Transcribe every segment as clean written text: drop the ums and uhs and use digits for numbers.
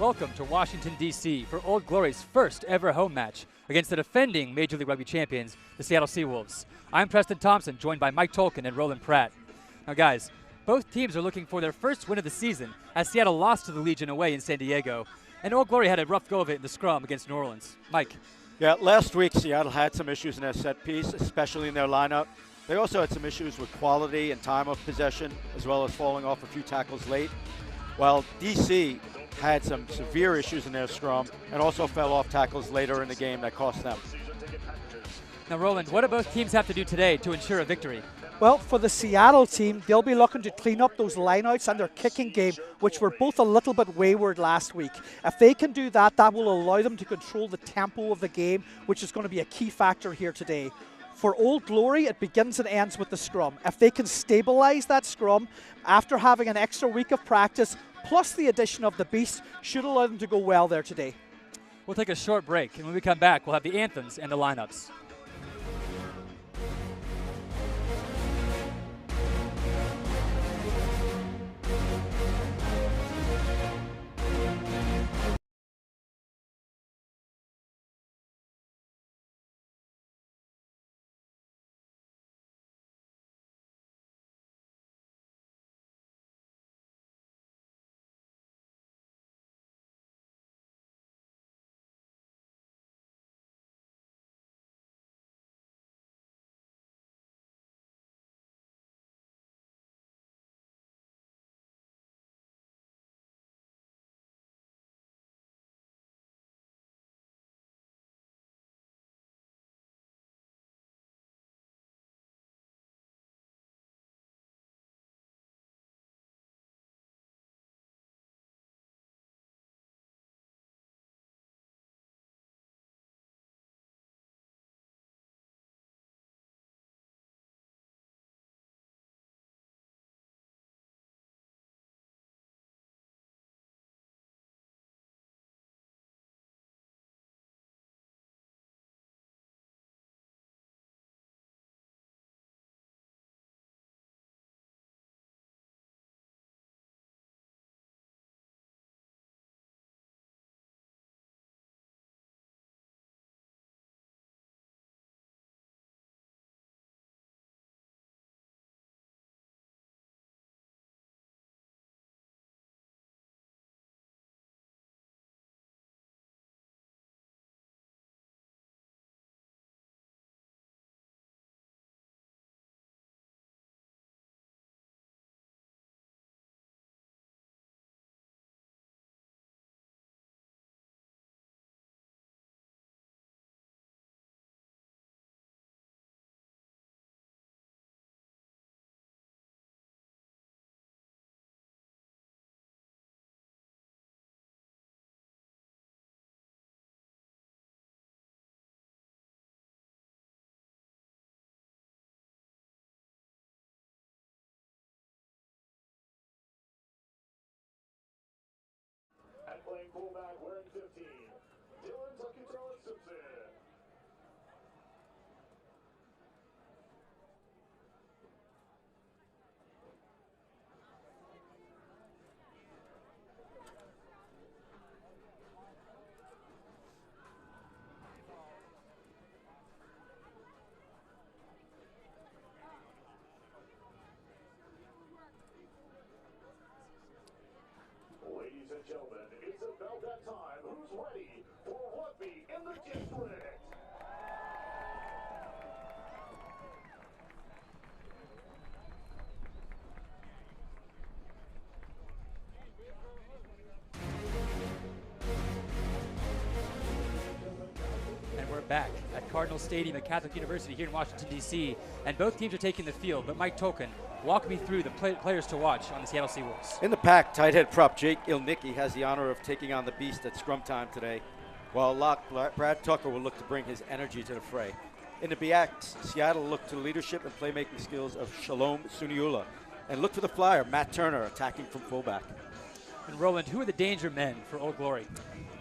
Welcome to Washington, D.C. for Old Glory's first ever home match against the defending Major League Rugby champions, the Seattle Seawolves. I'm Preston Thompson, joined by Mike Tolkien and Roland Pratt. Now guys, both teams are looking for their first win of the season as Seattle lost to the Legion away in San Diego, and Old Glory had a rough go of it in the scrum against New Orleans. Mike. Yeah, last week Seattle had some issues in their set piece, especially in their lineup. They also had some issues with quality and time of possession, as well as falling off a few tackles late. While DC had some severe issues in their scrum and also fell off tackles later in the game that cost them. Now Roland, what do both teams have to do today to ensure a victory? Well, for the Seattle team, they'll be looking to clean up those lineouts and their kicking game, which were both a little bit wayward last week. If they can do that, that will allow them to control the tempo of the game, which is going to be a key factor here today. For Old Glory, it begins and ends with the scrum. If they can stabilize that scrum after having an extra week of practice, plus the addition of the Beast, should allow them to go well there today. We'll take a short break, and when we come back, we'll have the anthems and the lineups. And playing fullback wearing 15, Dylan Tuckatella Simpson. Ladies and gentlemen, it's about that time. Who's ready for rugby in the district? And we're back at Cardinal Stadium at Catholic University here in Washington, D.C. And both teams are taking the field, but Mike Tolkien, walk me through the players to watch on the Seattle Seawolves. In the pack, tight head prop Jake Ilnicki has the honor of taking on the Beast at scrum time today, while lock Brad Tucker will look to bring his energy to the fray. In the backs, Seattle look to the leadership and playmaking skills of Shalom Suniula, and look for the flyer, Matt Turner, attacking from fullback. And Roland, who are the danger men for Old Glory?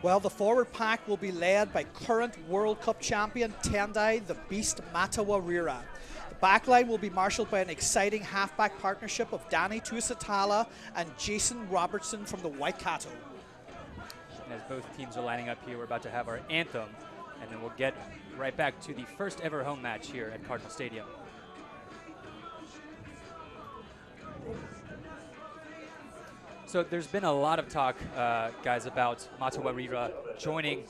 Well, the forward pack will be led by current World Cup champion Tendai the Beast Matawarira. The backline will be marshalled by an exciting halfback partnership of Danny Tuisatala and Jason Robertson from the Waikato. both teams are lining up here. We're about to have our anthem, and then we'll get right back to the first ever home match here at Cardinal Stadium. So there's been a lot of talk, guys, about Matawarira joining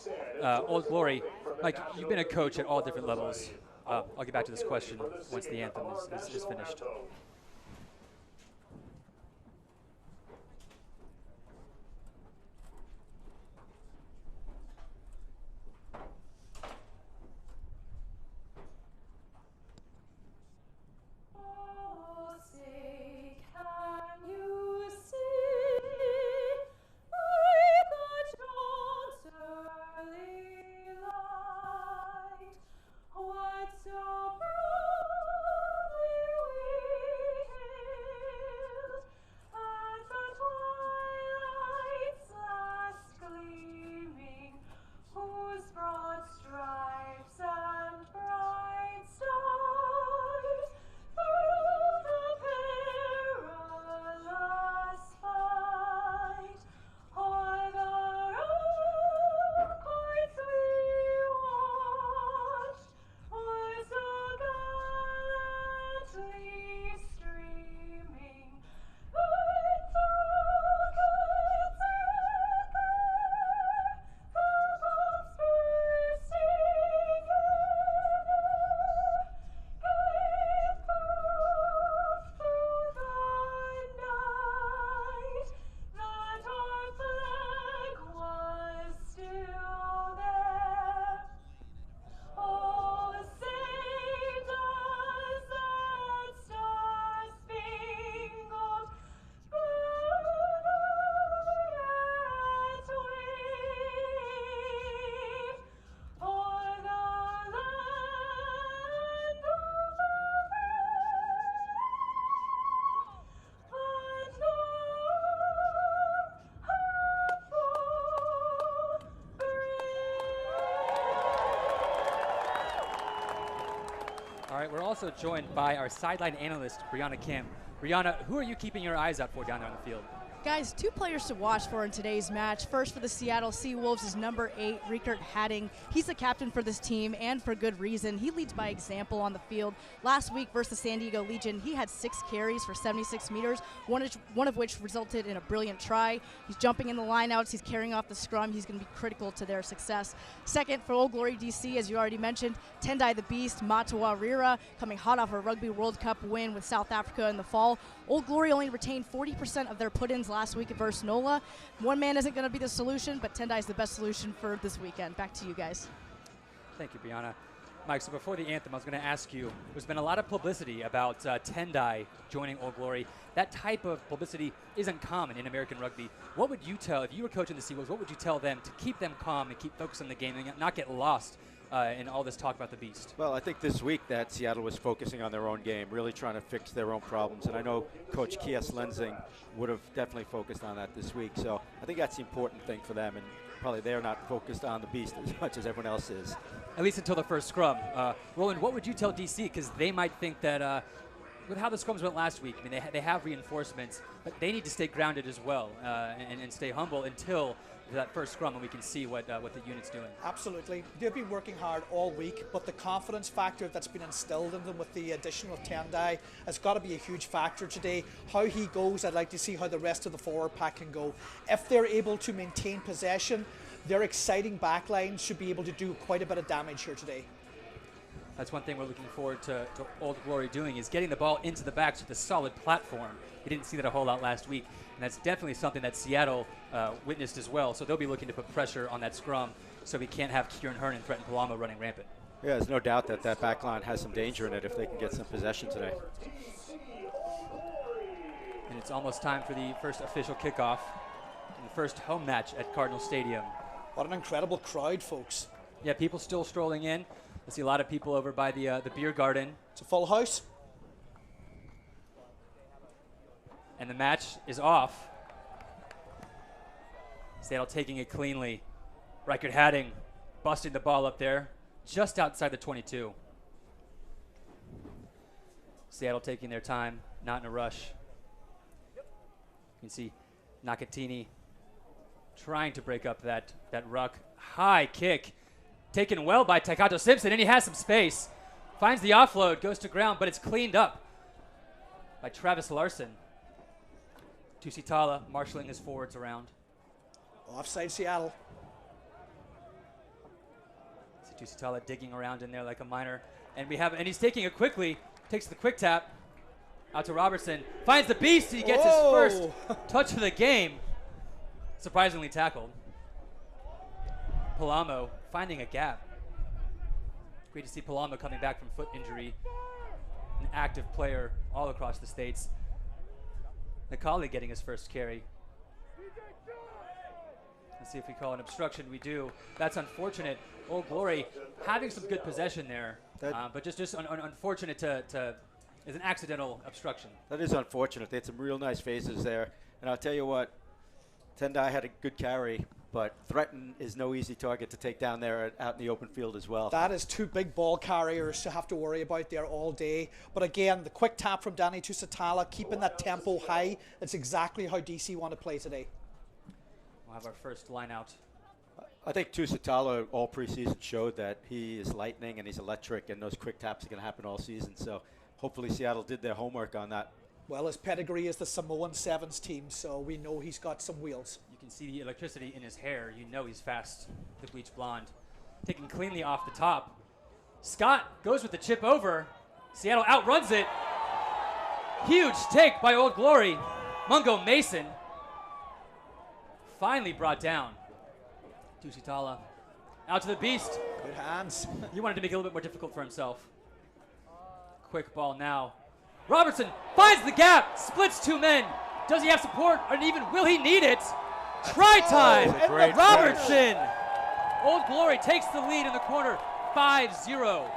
Old Glory. Mike, you've been a coach at all different levels. I'll get back to this question once the anthem is finished. All right, we're also joined by our sideline analyst, Brianna Kim. Brianna, who are you keeping your eyes out for down there on the field? Guys, two players to watch for in today's match. First for the Seattle Seawolves is number 8, Riekert Hadding. He's the captain for this team, and for good reason. He leads by example on the field. Last week versus San Diego Legion, he had 6 carries for 76 meters, one of which resulted in a brilliant try. He's jumping in the lineouts. He's carrying off the scrum. He's going to be critical to their success. Second, for Old Glory DC, as you already mentioned, Tendai the Beast, Matawarira, coming hot off a Rugby World Cup win with South Africa in the fall. Old Glory only retained 40% of their put-ins last week versus NOLA. One man isn't going to be the solution, but Tendai is the best solution for this weekend. Back to you guys. Thank you, Brianna. Mike, so before the anthem, I was going to ask you, there's been a lot of publicity about Tendai joining Old Glory. That type of publicity isn't common in American rugby. What would you tell, if you were coaching the Seawolves, what would you tell them to keep them calm and keep focused on the game and not get lost in all this talk about the Beast? Well, I think this week that Seattle was focusing on their own game, really trying to fix their own problems. And I know Coach Kies Lensing would have definitely focused on that this week. So I think that's the important thing for them. And probably they're not focused on the Beast as much as everyone else is. At least until the first scrum. Roland, what would you tell DC? Because they might think that with how the scrums went last week, I mean, they have reinforcements, but they need to stay grounded as well and stay humble until that first scrum, and we can see what the unit's doing. Absolutely. They've been working hard all week, but the confidence factor that's been instilled in them with the addition of Tendai has got to be a huge factor today. How he goes, I'd like to see how the rest of the forward pack can go. If they're able to maintain possession, their exciting backline should be able to do quite a bit of damage here today. That's one thing we're looking forward to Old Glory doing, is getting the ball into the backs with a solid platform. We didn't see that a whole lot last week, and that's definitely something that Seattle witnessed as well. So they'll be looking to put pressure on that scrum so we can't have Kieran Hearn and Threaten Palamo running rampant. Yeah, there's no doubt that that back line has some danger in it if they can get some possession today. And it's almost time for the first official kickoff in the first home match at Cardinal Stadium. What an incredible crowd, folks. Yeah, people still strolling in. I see a lot of people over by the beer garden. It's a full house. And the match is off. Seattle taking it cleanly. Riekert Hadding busting the ball up there just outside the 22. Seattle taking their time, not in a rush. You can see Nakatini trying to break up that ruck. High kick, taken well by Taikato Simpson, and he has some space. Finds the offload, goes to ground, but it's cleaned up by Travis Larson. Tusitala marshalling his forwards around. Offside Seattle. See Tusitala digging around in there like a miner. And he's taking it quickly, takes the quick tap, out to Robertson, finds the beast, he gets his first touch of the game. Surprisingly tackled. Palamo finding a gap. Great to see Palamo coming back from foot injury. An active player all across the States. Nakali getting his first carry. Let's see if we call an obstruction. We do. That's unfortunate. Old Glory having some good possession there, but just unfortunate to is an accidental obstruction. That is unfortunate. They had some real nice phases there. And I'll tell you what, Tendai had a good carry, but Threaten is no easy target to take down there out in the open field as well. That is two big ball carriers to have to worry about there all day. But again, the quick tap from Danny Tusitala, keeping that tempo high. That's exactly how DC want to play today. We'll have our first line out. I think Tusitala all preseason showed that he is lightning and he's electric, and those quick taps are going to happen all season. So hopefully Seattle did their homework on that. Well, his pedigree is the Samoan Sevens team, so we know he's got some wheels. You can see the electricity in his hair. You know he's fast, the bleach blonde. Taken cleanly off the top. Scott goes with the chip over. Seattle outruns it. Huge take by Old Glory. Mungo Mason finally brought down. Tusitala out to the beast. Good hands. He wanted to make it a little bit more difficult for himself. Quick ball now. Robertson finds the gap, splits two men. Does he have support, or even will he need it? Try time. Robertson. Old Glory takes the lead in the corner, 5-0.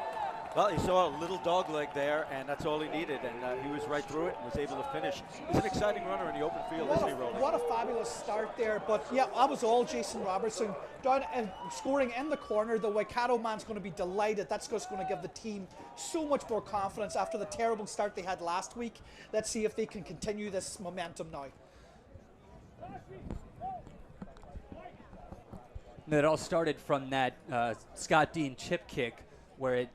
Well, he saw a little dog leg there, and that's all he needed, and he was right through it and was able to finish. He's an exciting runner in the open field, isn't he, Roland? What a fabulous start there, but yeah, that was all Jason Robertson. Down and scoring in the corner, the Waikato man's going to be delighted. That's just going to give the team so much more confidence after the terrible start they had last week. Let's see if they can continue this momentum now. It all started from that Scott Dean chip kick where it,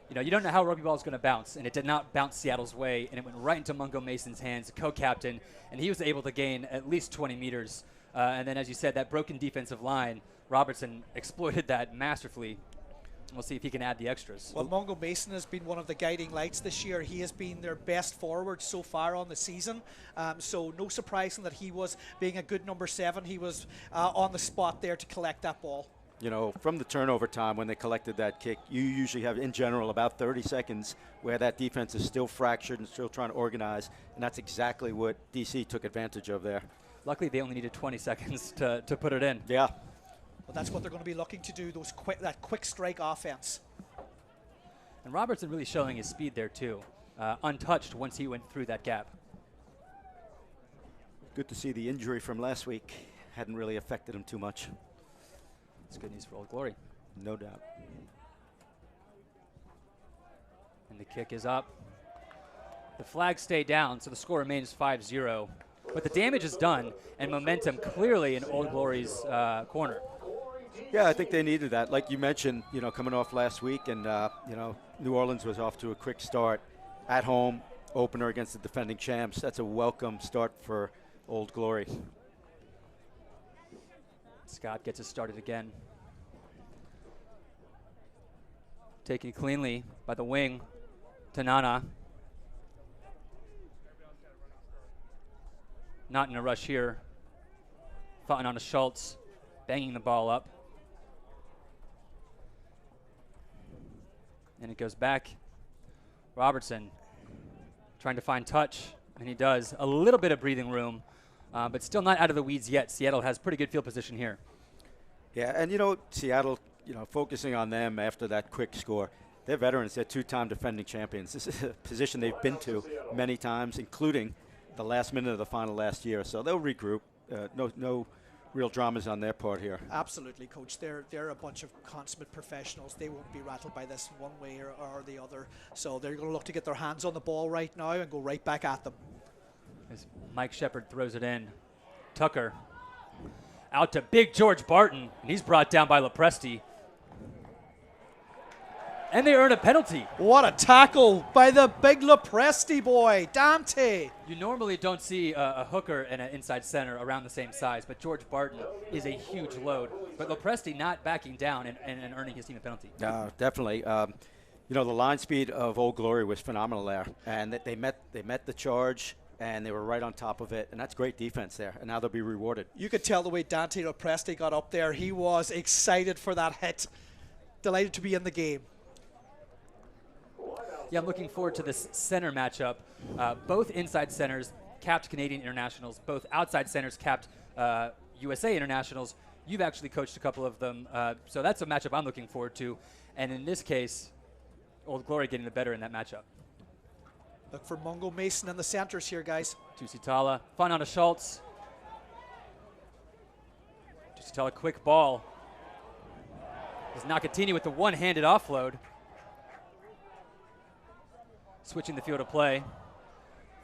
you don't know how rugby ball is going to bounce, and it did not bounce Seattle's way, and it went right into Mungo Mason's hands, co-captain, and he was able to gain at least 20 meters. And then, as you said, that broken defensive line, Robertson exploited that masterfully. We'll see if he can add the extras. Well, Mungo Mason has been one of the guiding lights this year. He has been their best forward so far on the season. So no surprising that he was, being a good number 7, he was on the spot there to collect that ball. From the turnover time when they collected that kick, you usually have, in general, about 30 seconds where that defense is still fractured and still trying to organize, and that's exactly what DC took advantage of there. Luckily, they only needed 20 seconds to put it in. Yeah. Well, that's what they're going to be looking to do, that quick strike offense. And Robertson really showing his speed there, too. Untouched once he went through that gap. Good to see the injury from last week hadn't really affected him too much. It's good news for Old Glory. No doubt. And the kick is up. The flags stay down, so the score remains 5-0. But the damage is done, and momentum clearly in Old Glory's corner. Yeah, I think they needed that. Like you mentioned, coming off last week, and, New Orleans was off to a quick start at home, opener against the defending champs. That's a welcome start for Old Glory. Scott gets it started again. Taken cleanly by the wing to Nana. Not in a rush here. Foughton on to Schultz, banging the ball up. And it goes back. Robertson trying to find touch, and he does. A little bit of breathing room, but still not out of the weeds yet. Seattle has pretty good field position here. Yeah, and Seattle, focusing on them after that quick score. They're veterans. They're two-time defending champions. This is a position they've been to many times, including the last minute of the final last year. So they'll regroup. No real dramas on their part here. Absolutely, Coach. They're a bunch of consummate professionals. They won't be rattled by this one way or the other. So they're going to look to get their hands on the ball right now and go right back at them. As Mike Shepard throws it in. Tucker Out to big George Barton, and he's brought down by Lopresti. And they earn a penalty. What a tackle by the big Lopresti boy, Dante. You normally don't see a hooker and an inside center around the same size, but George Barton is a huge load. But Lopresti not backing down and earning his team a penalty. Definitely. You know, the line speed of Old Glory was phenomenal there, and they met the charge, and they were right on top of it, and that's great defense there, and now they'll be rewarded. You could tell the way Dante Lopresti got up there. He was excited for that hit. Delighted to be in the game. Yeah, I'm looking forward to this center matchup. Both inside centers capped Canadian internationals. Both outside centers capped USA internationals. You've actually coached a couple of them, so that's a matchup I'm looking forward to. And in this case, Old Glory getting the better in that matchup. Look for Mungo Mason in the centers here, guys. Tusitala, Fanana Schultz. Tusitala, quick ball. There's Nakatini with the one-handed offload. Switching the field of play.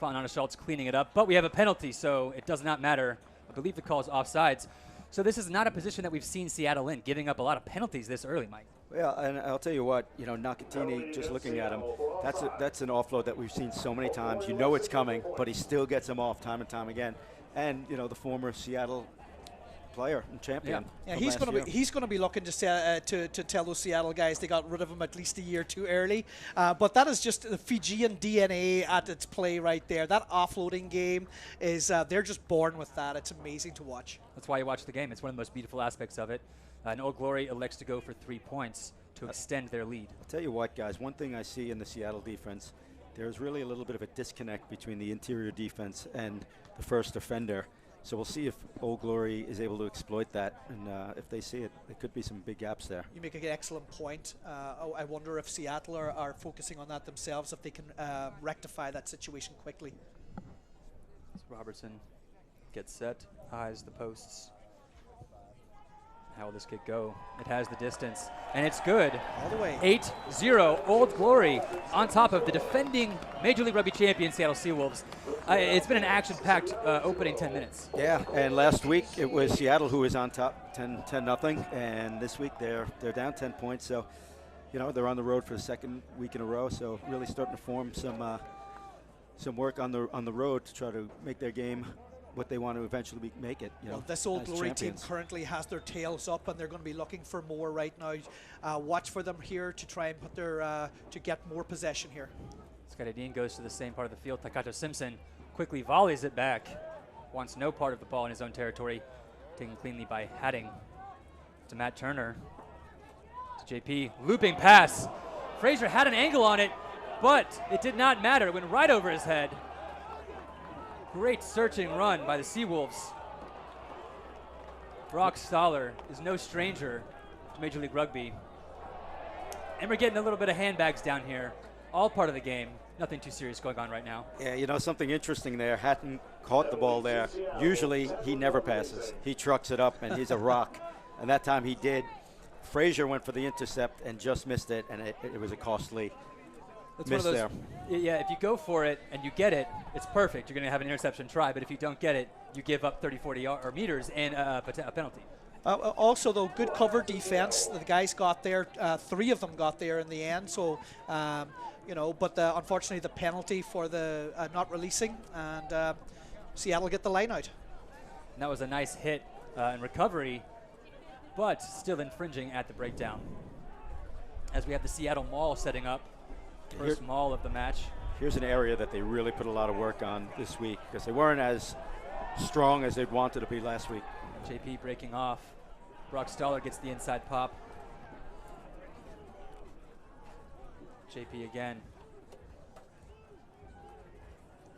Fanana Schultz cleaning it up, but we have a penalty, so it does not matter. I believe the call is offsides. So this is not a position that we've seen Seattle in, giving up a lot of penalties this early, Mike. Well, and I'll tell you what, you know, Nakatini, just looking at him, that's an offload that we've seen so many times. You know it's coming, but he still gets them off time and time again. And, you know, the former Seattle player and champion. Yeah, he's going to be looking to tell those Seattle guys they got rid of him at least a year too early. But that is just the Fijian DNA at its play right there. That offloading game is they're just born with that. It's amazing to watch. That's why you watch the game. It's one of the most beautiful aspects of it. And Old Glory elects to go for 3 points to extend their lead. I'll tell you what, guys, one thing I see in the Seattle defense, there's really a little bit of a disconnect between the interior defense and the first offender. So we'll see if Old Glory is able to exploit that, and if they see it, there could be some big gaps there. You make an excellent point. I wonder if Seattle are focusing on that themselves, if they can rectify that situation quickly. Robertson gets set, eyes the posts. How will this kick go? It has the distance, and it's good. All the way. 8-0, Old Glory on top of the defending Major League Rugby champion Seattle Seawolves. It's been an action-packed opening 10 minutes. Yeah, and last week it was Seattle who was on top 10-0, and this week they're down 10 points. So, you know, they're on the road for the second week in a row. So really starting to form some work on the road to try to make their game what they want to eventually make it. You know, this Old Glory team champions. currently has their tails up, and they're going to be looking for more right now. Watch for them here to try and put their to get more possession here. Scotty Dean goes to the same part of the field. Takato Simpson quickly volleys it back. Wants no part of the ball in his own territory. Taken cleanly by Hadding. To Matt Turner. To JP. Looping pass. Fraser had an angle on it, but it did not matter. It went right over his head. Great searching run by the Seawolves. Brock Stoller is no stranger to Major League Rugby. And we're getting a little bit of handbags down here. All part of the game. Nothing too serious going on right now. Yeah, you know, something interesting there. Hatton caught the ball there. Usually he never passes. He trucks it up, and he's a rock. And that time he did. Frazier went for the intercept and just missed it, and it was a costly That's miss one of there. those, yeah, if you go for it and you get it, it's perfect. You're going to have an interception try, but if you don't get it, you give up 30, 40 meters and a penalty. Also, though, good cover defense. The guys got there. 3 of them got there in the end. So, you know, but unfortunately the penalty for the not releasing, and Seattle get the line out. And that was a nice hit and recovery, but still infringing at the breakdown. As we have the Seattle Maul setting up. First maul of the match. Here's an area that they really put a lot of work on this week because they weren't as strong as they'd wanted to be last week. JP breaking off. Brock Stoller gets the inside pop. JP again.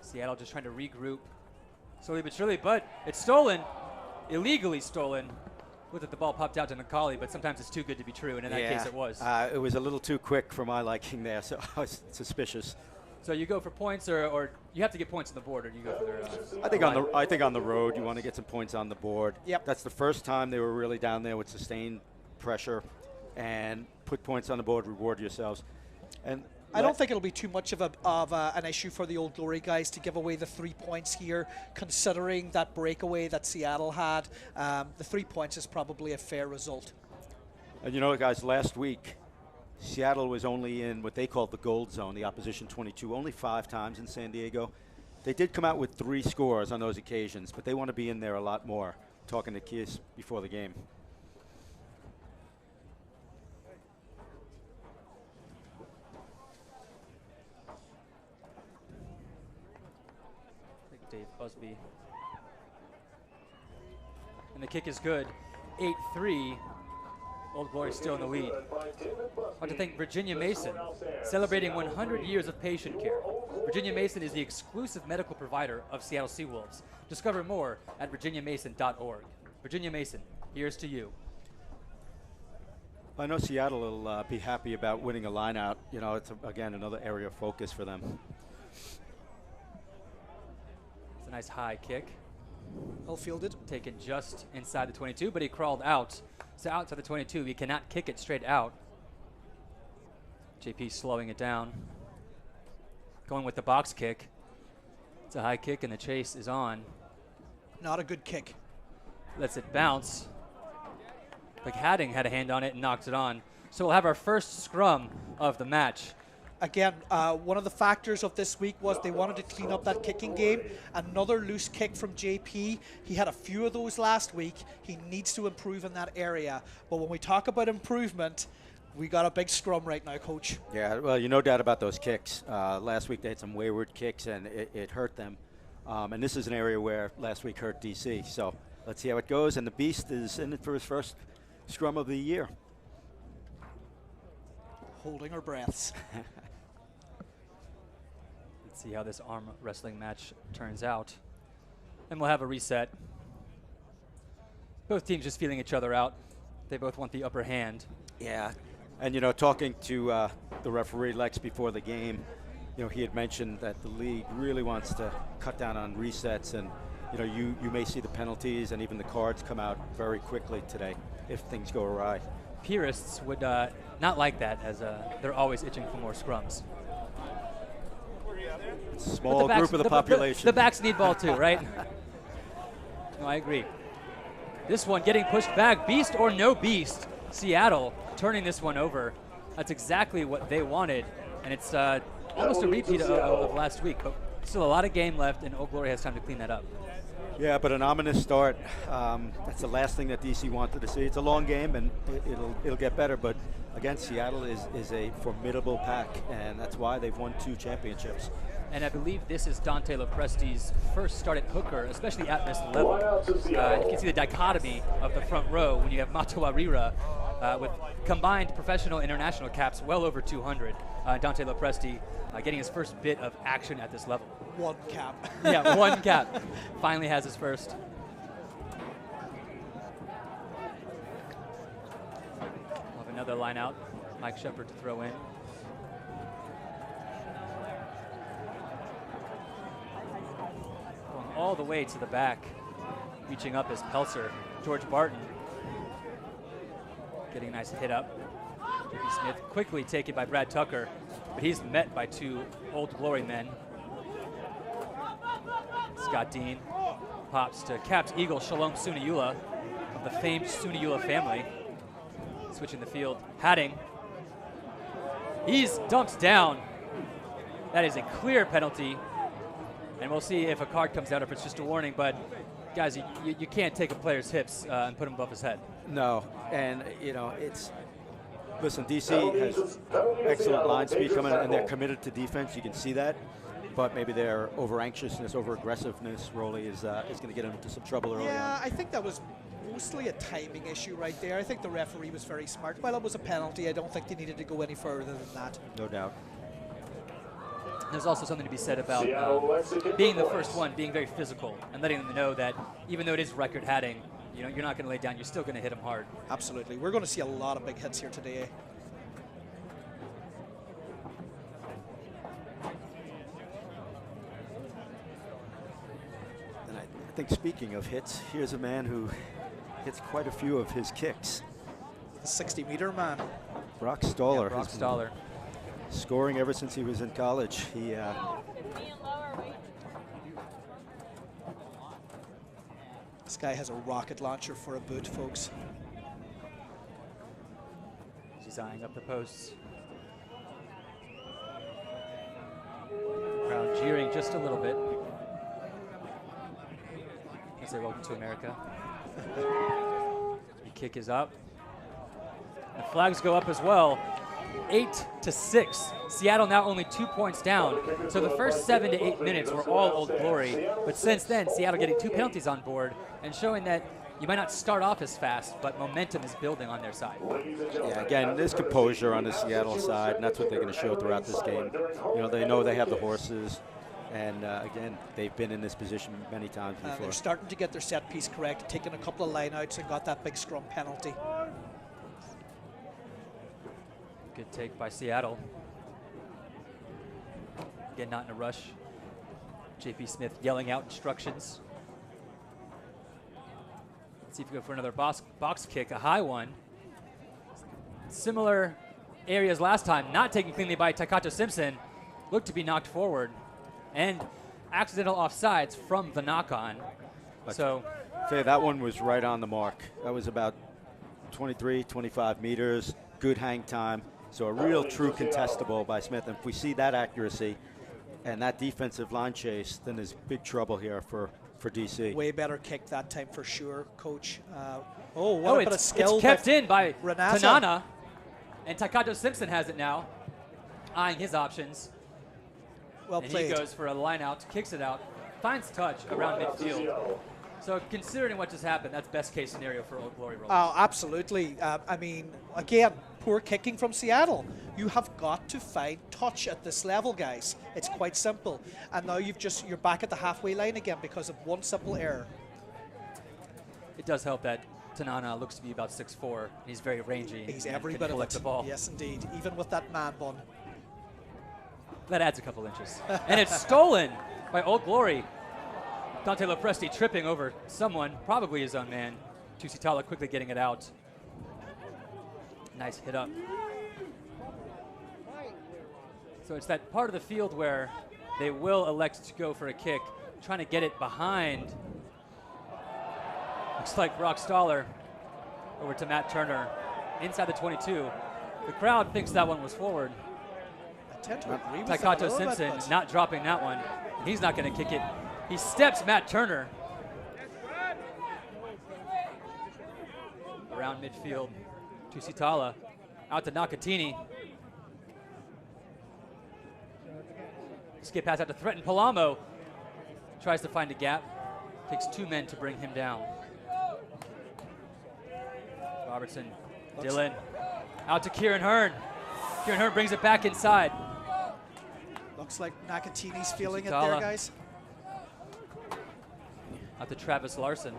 Seattle just trying to regroup slowly but surely, but it's stolen. Illegally stolen. Looked at the ball popped out to McCauley, but sometimes it's too good to be true, and in that case it was. It was a little too quick for my liking there, so I was suspicious. So you go for points, or you have to get points on the board, or you go for their I think on the road you want to get some points on the board. Yep. That's the first time they were really down there with sustained pressure, and put points on the board, reward yourselves. And I don't think it'll be too much of an issue for the Old Glory guys to give away the 3 points here, considering that breakaway that Seattle had. The 3 points is probably a fair result. And you know, guys, last week, Seattle was only in what they called the gold zone, the opposition 22, only 5 times in San Diego. They did come out with 3 scores on those occasions, but they want to be in there a lot more, talking to Kiss before the game. Dave Busby. And the kick is good. 8-3. Old Glory still in the lead. I want to thank Virginia Mason, celebrating 100 years of patient care. Virginia Mason is the exclusive medical provider of Seattle Seawolves. Discover more at virginiamason.org. Virginia Mason, here's to you. I know Seattle will be happy about winning a line out. You know, it's, again, another area of focus for them. It's a nice high kick. Well fielded. Taken just inside the 22, but he crawled out. So outside the 22, he cannot kick it straight out. JP slowing it down. Going with the box kick. It's a high kick and the chase is on. Not a good kick. Lets it bounce. Like Hadding had a hand on it and knocks it on. So we'll have our first scrum of the match. Again, one of the factors of this week was they wanted to clean up that kicking game. Another loose kick from JP. He had a few of those last week. He needs to improve in that area. But when we talk about improvement, we got a big scrum right now, Coach. Yeah, well, you no doubt about those kicks. Last week they had some wayward kicks and it hurt them. And this is an area where last week hurt DC. So let's see how it goes. And the Beast is in it for his first scrum of the year. Holding our breaths. Let's see how this arm wrestling match turns out. And we'll have a reset. Both teams just feeling each other out. They both want the upper hand. Yeah, and you know, talking to the referee Lex before the game, you know, he had mentioned that the league really wants to cut down on resets, and you know, you may see the penalties and even the cards come out very quickly today if things go awry. Purists would not like that, as they're always itching for more scrums. Small group of the population. The backs need ball too, right? No, I agree. This one getting pushed back. Beast or no beast. Seattle turning this one over. That's exactly what they wanted. And it's almost a repeat of last week. But still a lot of game left, and Old Glory has time to clean that up. Yeah, but an ominous start. That's the last thing that DC wanted to see. It's a long game, and it'll get better. But again, Seattle is a formidable pack, and that's why they've won 2 championships. And I believe this is Dante Lopresti's first start at hooker, especially at this level. You can see the dichotomy of the front row when you have Matawarira with combined professional international caps well over 200. Dante Lopresti getting his first bit of action at this level. 1 cap. Yeah, 1 cap. Finally has his first. We'll have another line out. Mike Shepard to throw in. Going all the way to the back. Reaching up is Pelser. George Barton getting a nice hit up. JP Smith quickly taken by Brad Tucker, but he's met by 2 Old Glory men. Scott Dean pops to capped Eagle Shalom Suniula of the famed Suniula family. Switching the field, Hadding. He's dumped down. That is a clear penalty. And we'll see if a card comes out, if it's just a warning. But guys, you can't take a player's hips and put him above his head. No, and you know, listen, DC has excellent line speed coming, and they're committed to defense. You can see that. But maybe their over-anxiousness, over-aggressiveness, Rolly, is going to get them into some trouble early on. Yeah, I think that was mostly a timing issue right there. I think the referee was very smart. While it was a penalty, I don't think they needed to go any further than that. No doubt. There's also something to be said about being the first one, being very physical, and letting them know that even though it is record hatting, you know, you're not going to lay down. You're still going to hit them hard. Absolutely. We're going to see a lot of big hits here today. And I think speaking of hits, here's a man who hits quite a few of his kicks. The 60-meter man. Brock Stoller. Yeah, Brock Stoller. Scoring ever since he was in college. This guy has a rocket launcher for a boot, folks. He's eyeing up the posts. Crowd jeering just a little bit. I say welcome to America. The kick is up. The flags go up as well. 8-6. Seattle now only 2 points down. So the first 7 to 8 minutes were all Old Glory. But since then, Seattle getting 2 penalties on board and showing that you might not start off as fast, but momentum is building on their side. Yeah, again, there's composure on the Seattle side, and that's what they're going to show throughout this game. You know they have the horses, and again, they've been in this position many times before. They're starting to get their set piece correct, taking a couple of lineouts and got that big scrum penalty. Good take by Seattle. Again, not in a rush. JP Smith yelling out instructions. Let's see if we go for another box kick, a high one. Similar areas last time, not taken cleanly by Takato Simpson. Looked to be knocked forward. And accidental offsides from the knock-on. So that one was right on the mark. That was about 23, 25 meters, good hang time. So a real true contestable by Smith. And if we see that accuracy and that defensive line chase, then there's big trouble here for DC. Way better kick that time for sure, Coach. What a bit of skill. It's kept in by Renata. Tanana. And Takato Simpson has it now, eyeing his options. Well and played. He goes for a line out, kicks it out, finds touch around midfield. So considering what just happened, that's best case scenario for Old Glory. Oh, absolutely. I mean, again, poor kicking from Seattle. You have got to find touch at this level, guys. It's quite simple. And now you're back at the halfway line again because of one simple error. It does help that Tanana looks to be about 6'4". He's very rangy. He's and every can bit of collect it. the ball. Yes, indeed. Even with that man bun. That adds a couple inches. And it's stolen by Old Glory. Dante Lopresti tripping over someone, probably his own man. Tusitala quickly getting it out. Nice hit up. So it's that part of the field where they will elect to go for a kick, trying to get it behind. Looks like Brock Stoller over to Matt Turner inside the 22. The crowd thinks that one was forward. I tend to agree with Takato that Simpson bit, not dropping that one. He's not going to kick it. He steps Matt Turner around midfield. Tusitala out to Nakatini. Skip pass out to threaten Palamo. Tries to find a gap. Takes 2 men to bring him down. Robertson, Dillon, out to Kieran Hearn. Kieran Hearn brings it back inside. Looks like Nakatini's feeling it there, guys. Out to Travis Larson.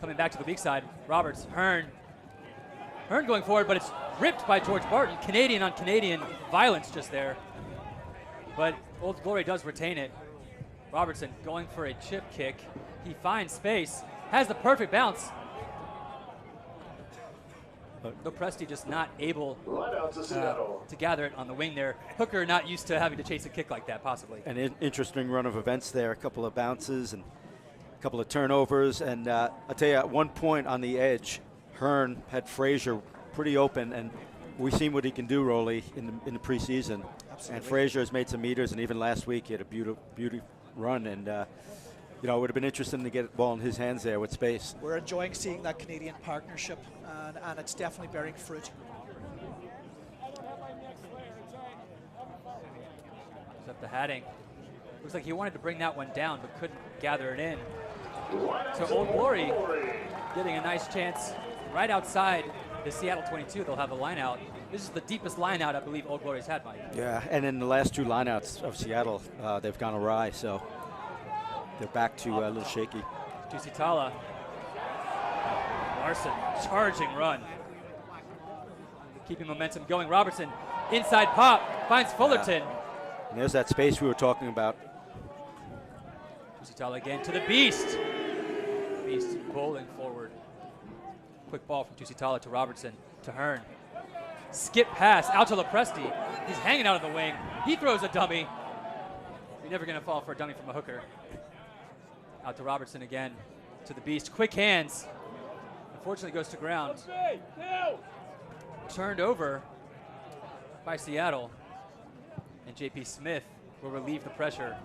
Coming back to the weak side. Roberts, Hearn. Hearn going forward, but it's ripped by George Barton. Canadian on Canadian violence just there. But Old Glory does retain it. Robertson going for a chip kick. He finds space, has the perfect bounce. Lopresti just not able to gather it on the wing there. Hooker not used to having to chase a kick like that, possibly. An interesting run of events there. A couple of bounces and a couple of turnovers. And I'll tell you, at one point on the edge, Hearn had Frazier pretty open, and we've seen what he can do, Rolly, in the preseason. Absolutely. And Frazier has made some meters, and even last week he had a beauty run. And you know, it would have been interesting to get the ball in his hands there with space. We're enjoying seeing that Canadian partnership, and it's definitely bearing fruit. It's up to Hadding. Looks like he wanted to bring that one down, but couldn't gather it in. So Old Glory getting a nice chance right outside the Seattle 22. They'll have a line out. This is the deepest line out I believe Old Glory's had, Mike. Yeah, and in the last 2 lineouts of Seattle, they've gone awry, so they're back to a little shaky. Tusitala. Larson, charging run. Keeping momentum going. Robertson, inside pop, finds Fullerton. And there's that space we were talking about. Tusitala again to the Beast. Beast bowling forward. Quick ball from Tusitala to Robertson to Hearn. skip pass out to Lopresti. He's hanging out of the wing. He throws a dummy. You're never going to fall for a dummy from a hooker. Out to Robertson again, to the beast. Quick hands. Unfortunately goes to ground. Turned over by Seattle. And JP Smith will relieve the pressure.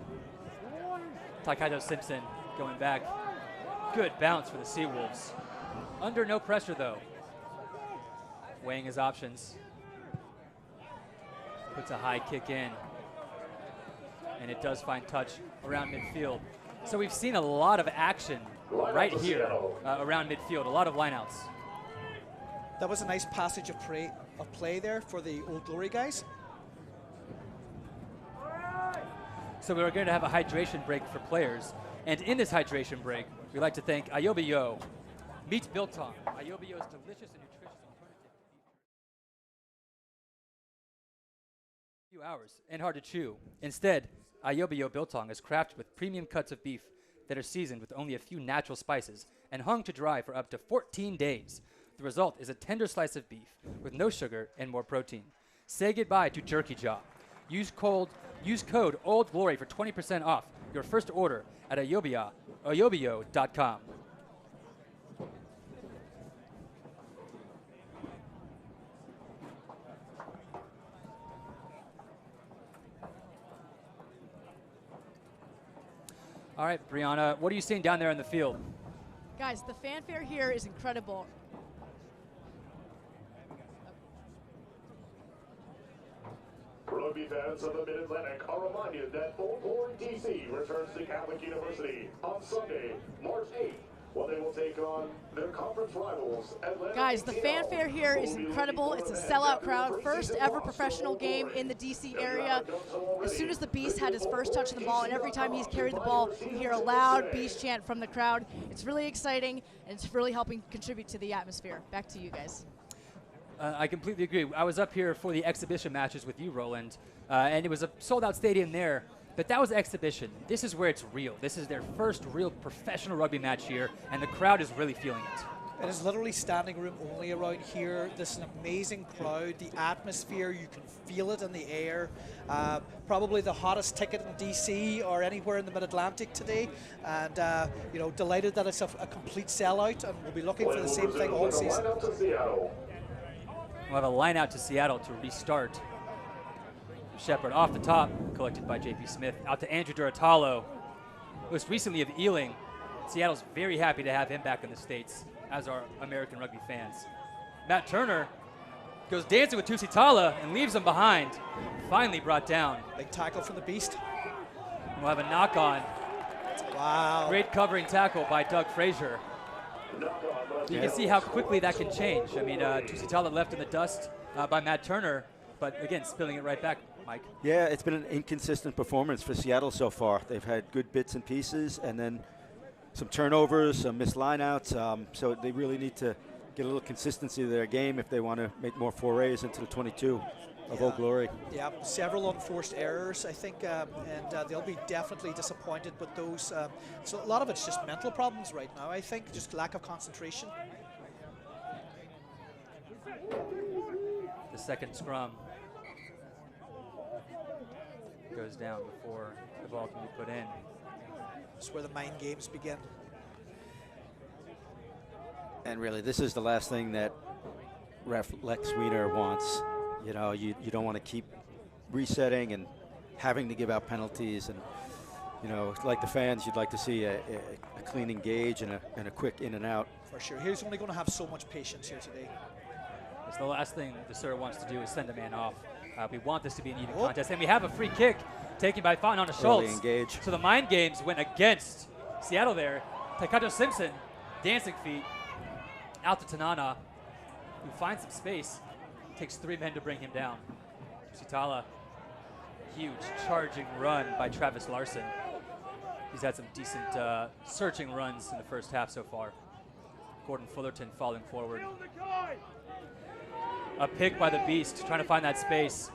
Taikato Simpson going back. Good bounce for the Seawolves. Under no pressure though. Weighing his options. Puts a high kick in. And it does find touch around midfield. So we've seen a lot of action right here around midfield, a lot of lineouts. That was a nice passage of play there for the Old Glory guys. So we're going to have a hydration break for players. And in this hydration break, we'd like to thank Ayobiyo. Meat biltong. Ayobiyo's delicious and nutritious alternative to beef. Few hours and hard to chew. Instead, Ayobiyo biltong is crafted with premium cuts of beef that are seasoned with only a few natural spices and hung to dry for up to 14 days. The result is a tender slice of beef with no sugar and more protein. Say goodbye to jerky jaw. Use code OLDGLORY for 20% off your first order at ayobiyo.com. All right, Brianna, what are you seeing down there in the field? Guys, the fanfare here is incredible. Rugby fans of the Mid-Atlantic are reminded that Old Glory DC returns to Catholic University on Sunday, March 8th, when they will take on their conference rivals, Atlanta. Guys, the fanfare here is incredible. It's a sellout crowd. First ever professional game in the DC area. As soon as the Beast had his first touch of the ball, and every time he's carried the ball, you hear a loud Beast chant from the crowd. It's really exciting, and it's really helping contribute to the atmosphere. Back to you guys. I completely agree. I was up here for the exhibition matches with you, Roland, and it was a sold-out stadium there, but that was exhibition. This is where it's real. This is their first real professional rugby match here, and the crowd is really feeling it. It is literally standing room only around here. This is an amazing crowd. The atmosphere, you can feel it in the air. Probably the hottest ticket in DC or anywhere in the Mid-Atlantic today. And, you know, delighted that it's a complete sellout, and we'll be looking for the same thing all season. We'll have a line out to Seattle to restart. Shepard off the top, collected by JP Smith. Out to Andrew Duratalo, most recently of Ealing. Seattle's very happy to have him back in the States, as are American rugby fans. Matt Turner goes dancing with Tusitala and leaves him behind. Finally brought down. Big tackle from the Beast. We'll have a knock on. Wow. Great covering tackle by Doug Frazier. You can see how quickly that can change. I mean, Tusitala left in the dust by Matt Turner, but again, spilling it right back, Mike. Yeah, it's been an inconsistent performance for Seattle so far. They've had good bits and pieces, and then some turnovers, some missed lineouts. So they really need to get a little consistency to their game if they want to make more forays into the 22 of Old Glory. Yeah, several unforced errors, I think, and they'll be definitely disappointed with those. So a lot of it's just mental problems right now, I think, just lack of concentration. The second scrum goes down before the ball can be put in. That's where the mind games begin. And really, this is the last thing that ref Lex Wiener wants. You know, you don't want to keep resetting and having to give out penalties. And, you know, like the fans, you'd like to see a clean engage and a quick in and out. For sure. He's only going to have so much patience here today. It's the last thing the Sir wants to do is send a man off. We want this to be an even contest. And we have a free kick taken by Fountain on a Schultz. Engage. So the mind games went against Seattle there. Taikato Simpson, dancing feet, out to Tanana, who finds some space. Takes 3 men to bring him down. Tusitala, huge charging run by Travis Larson. He's had some decent searching runs in the first half so far. Gordon Fullerton falling forward. A pick by the Beast, trying to find that space.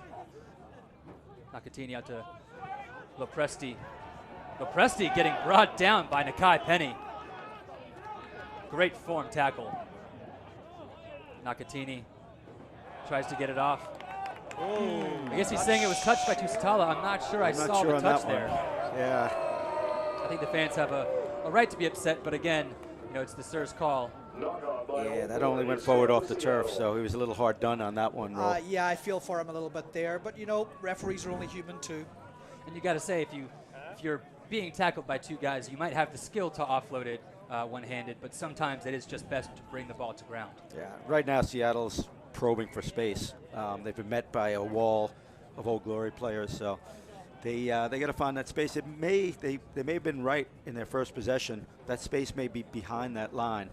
Nakatini out to Lopresti. Lopresti getting brought down by Nakai Penny. Great form tackle. Nakatini tries to get it off. Oh, I guess he's saying it was touched by Tusitala. I'm not sure I saw the touch there. Yeah. I think the fans have a right to be upset, but again, it's the Sir's call. Yeah, that only went forward off the turf, so he was a little hard done on that one, Roll. Yeah, I feel for him a little bit there, but referees are only human too. And you got to say, if you're being tackled by two guys, you might have the skill to offload it one-handed, but sometimes it is just best to bring the ball to ground. Yeah, right now Seattle's probing for space. They've been met by a wall of Old Glory players, so they got to find that space. They may have been right in their first possession. That space may be behind that line,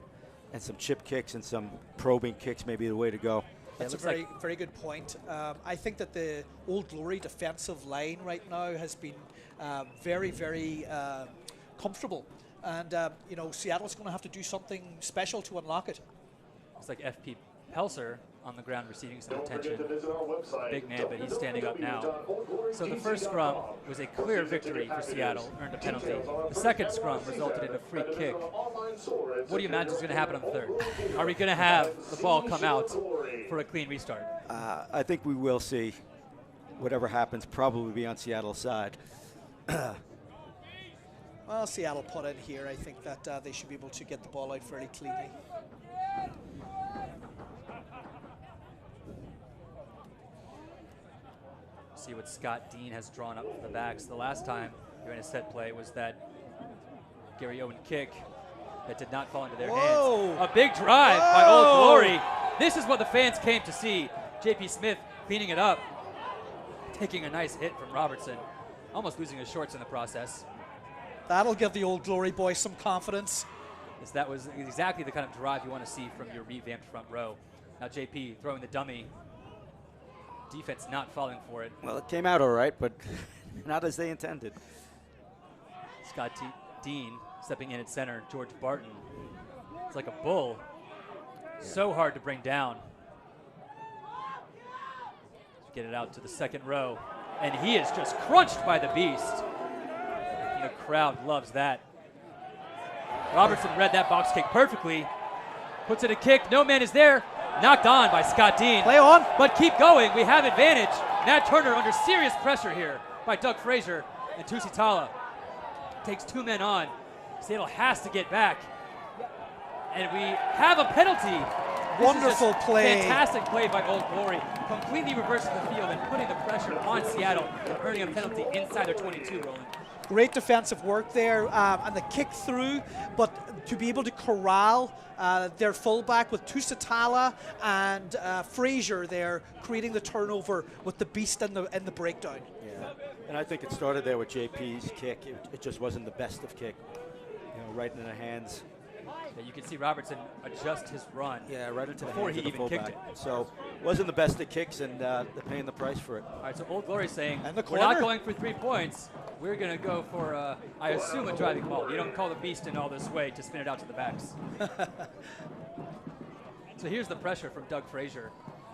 and some chip kicks and some probing kicks may be the way to go. That's a very good point. I think that the Old Glory defensive line right now has been very, very comfortable. And, Seattle's going to have to do something special to unlock it. It's like FP Pelser on the ground receiving some attention. Big man, but he's standing up now. So the first scrum was a clear victory for Seattle, earned a penalty. The second scrum resulted in a free kick. What do you imagine is going to happen on the third? Are we going to have the ball come out for a clean restart? I think we will see whatever happens probably be on Seattle's side. Well, Seattle put in here. I think that they should be able to get the ball out fairly cleanly. See what Scott Dean has drawn up for the backs. The last time during a set play was that Gary Owen kick that did not fall into their hands. A big drive by Old Glory. This is what the fans came to see. JP Smith cleaning it up, taking a nice hit from Robertson, almost losing his shorts in the process. That'll give the Old Glory boys some confidence. That was exactly the kind of drive you want to see from your revamped front row. Now JP throwing the dummy. Defense not falling for it. Well, it came out all right, but not as they intended. Scott Dean stepping in at center. George Barton. It's like a bull. So hard to bring down. Get it out to the second row. And he is just crunched by the beast. And the crowd loves that. Robertson read that box kick perfectly. Puts it a kick. No man is there. Knocked on by Scott Dean. Play on. But keep going. We have advantage. Nat Turner under serious pressure here by Doug Frazier. And Tusitala takes two men on. Seattle has to get back. And we have a penalty. Wonderful play. Fantastic play by Old Glory. Completely reversing the field and putting the pressure on Seattle and earning a penalty inside their 22, Roland. Great defensive work there, and the kick through, but to be able to corral their fullback with Tusitala and Frazier there, creating the turnover with the beast in the breakdown. Yeah, and I think it started there with JP's kick. It just wasn't the best of kick, right in the hands. Yeah, you can see Robertson adjust his run. Yeah, right into before the he even kicked it. So wasn't the best of kicks, and they're paying the price for it. All right, so Old Glory saying and the we're not going for 3 points. We're going to go for, I assume, a driving ball. You don't call the beast in all this way to spin it out to the backs. So here's the pressure from Doug Frazier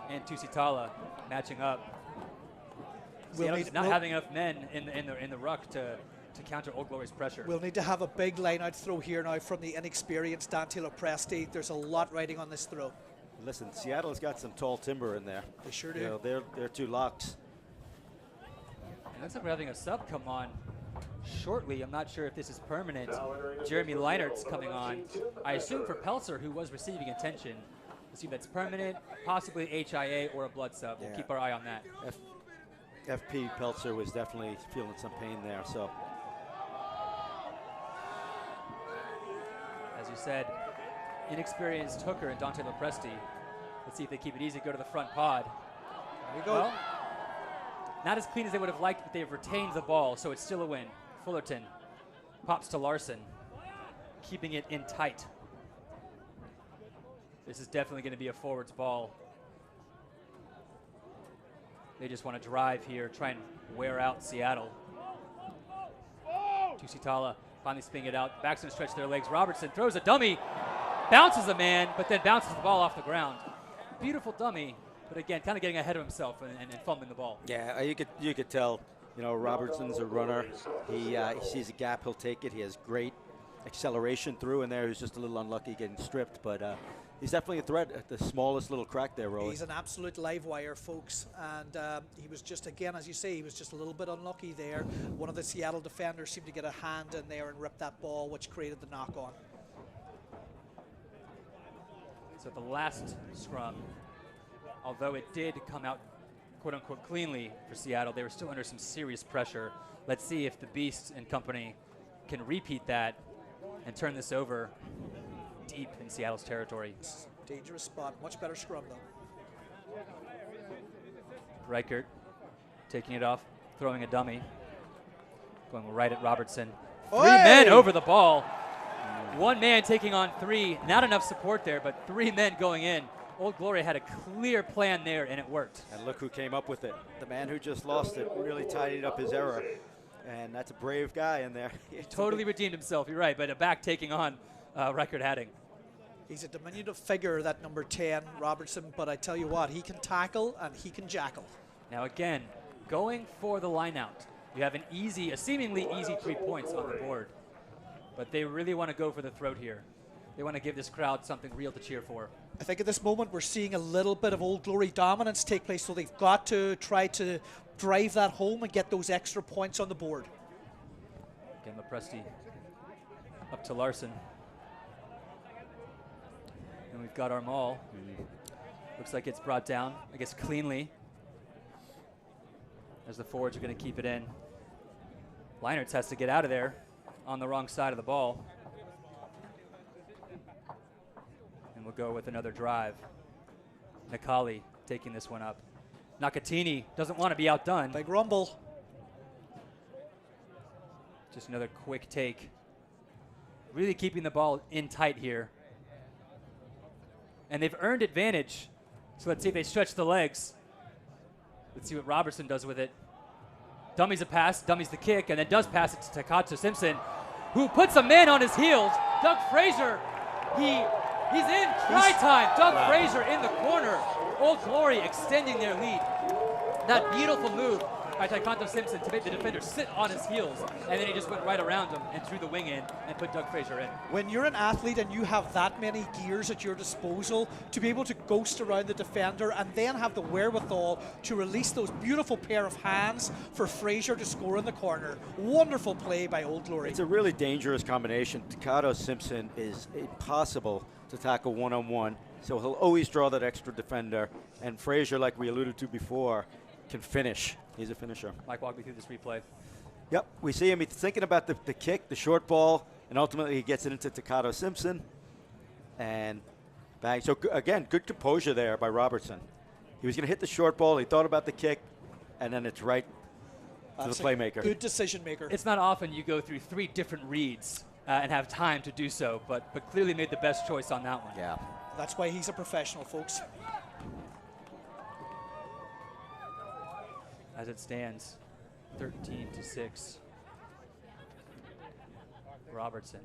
and Tusitala matching up. Seattle's not having enough men in the ruck to counter Old Glory's pressure. We'll need to have a big line-out throw here now from the inexperienced Dante Lopresti. There's a lot riding on this throw. Listen, Seattle's got some tall timber in there. They sure do. They're two locks. It looks like we're having a sub come on shortly. I'm not sure if this is permanent. Jeremy Leinert's coming on. I assume for Pelser, who was receiving attention. Assume that's permanent, possibly HIA or a blood sub. We'll keep our eye on that. FP Pelser was definitely feeling some pain there. So, as you said, inexperienced hooker and Dante Lopresti. Let's see if they keep it easy. Go to the front pod. There we go. Well, not as clean as they would have liked, but they've retained the ball, so it's still a win. Fullerton pops to Larson, keeping it in tight. This is definitely going to be a forwards ball. They just want to drive here, try and wear out Seattle. Tusitala finally spinning it out. Backs and stretch their legs. Robertson throws a dummy, bounces a man, but then bounces the ball off the ground. Beautiful dummy, but again, kind of getting ahead of himself and fumbling the ball. Yeah, you could tell, Robertson's a runner. He sees a gap, he'll take it. He has great acceleration through in there. He's just a little unlucky getting stripped, but he's definitely a threat at the smallest little crack there, Rolly. He's an absolute live wire, folks. And he was just, again, as you say, he was just a little bit unlucky there. One of the Seattle defenders seemed to get a hand in there and rip that ball, which created the knock-on. So the last scrum, although it did come out quote-unquote cleanly for Seattle, they were still under some serious pressure. Let's see if the Beasts and company can repeat that and turn this over deep in Seattle's territory. Dangerous spot, much better scrum though. Reichert taking it off, throwing a dummy, going right at Robertson. Oi! 3 men over the ball. 1 man taking on 3. Not enough support there, but 3 men going in. Old Glory had a clear plan there, and it worked. And look who came up with it. The man who just lost it really tidied up his error. And that's a brave guy in there. He totally redeemed himself, you're right, but a back taking on Reichert Hadding. He's a diminutive figure, that number 10, Robertson, but I tell you what, he can tackle and he can jackal. Now again, going for the line out. You have a seemingly easy 3 points on the board, but they really want to go for the throat here. They want to give this crowd something real to cheer for. I think at this moment we're seeing a little bit of Old Glory dominance take place, so they've got to try to drive that home and get those extra points on the board. Again, Lepresti up to Larson. And we've got our maul. Looks like it's brought down, I guess cleanly, as the forwards are going to keep it in. Leinertz has to get out of there on the wrong side of the ball. And we'll go with another drive. Nakali taking this one up. Nakatini doesn't want to be outdone. Big rumble. Just another quick take. Really keeping the ball in tight here. And they've earned advantage. So let's see if they stretch the legs. Let's see what Robertson does with it. Dummies a pass, dummies the kick, and then does pass it to Takato Simpson, who puts a man on his heels. Doug Fraser, he's in try time. Doug Fraser in the corner. Old Glory extending their lead. That beautiful move by Takato Simpson to make the defender sit on his heels, and then he just went right around him and threw the wing in and put Doug Fraser in. When you're an athlete and you have that many gears at your disposal to be able to ghost around the defender and then have the wherewithal to release those beautiful pair of hands for Fraser to score in the corner. Wonderful play by Old Glory. It's a really dangerous combination. Takato Simpson is impossible to tackle one-on-one, so he'll always draw that extra defender. And Fraser, like we alluded to before, can finish. He's a finisher. Mike, walk me through this replay. Yep, we see him. He's thinking about the kick, the short ball, and ultimately he gets it into Takato Simpson. And bang. So, again, good composure there by Robertson. He was going to hit the short ball. He thought about the kick, and then it's right to the playmaker. Good decision maker. It's not often you go through 3 different reads and have time to do so, but clearly made the best choice on that one. Yeah. That's why he's a professional, folks. As it stands, 13-6. Robertson.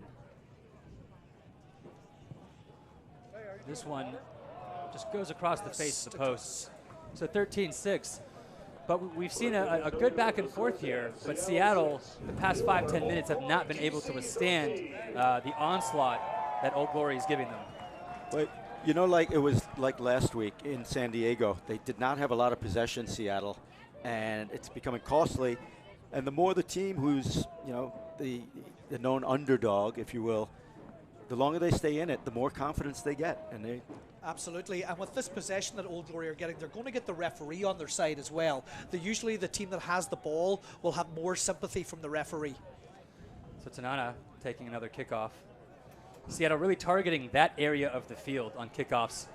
This one just goes across the face of the posts. So 13-6. But we've seen a good back and forth here, but Seattle, the past 5-10 minutes, have not been able to withstand the onslaught that Old Glory is giving them. But, you know, like it was like last week in San Diego, they did not have a lot of possession, Seattle, and it's becoming costly. And the more the team who's, you know, the known underdog, if you will, the longer they stay in it, the more confidence they get. And they Absolutely, and with this possession that Old Glory are getting, they're going to get the referee on their side as well. Usually the team that has the ball will have more sympathy from the referee. So Tanana taking another kickoff. Seattle really targeting that area of the field on kickoffs.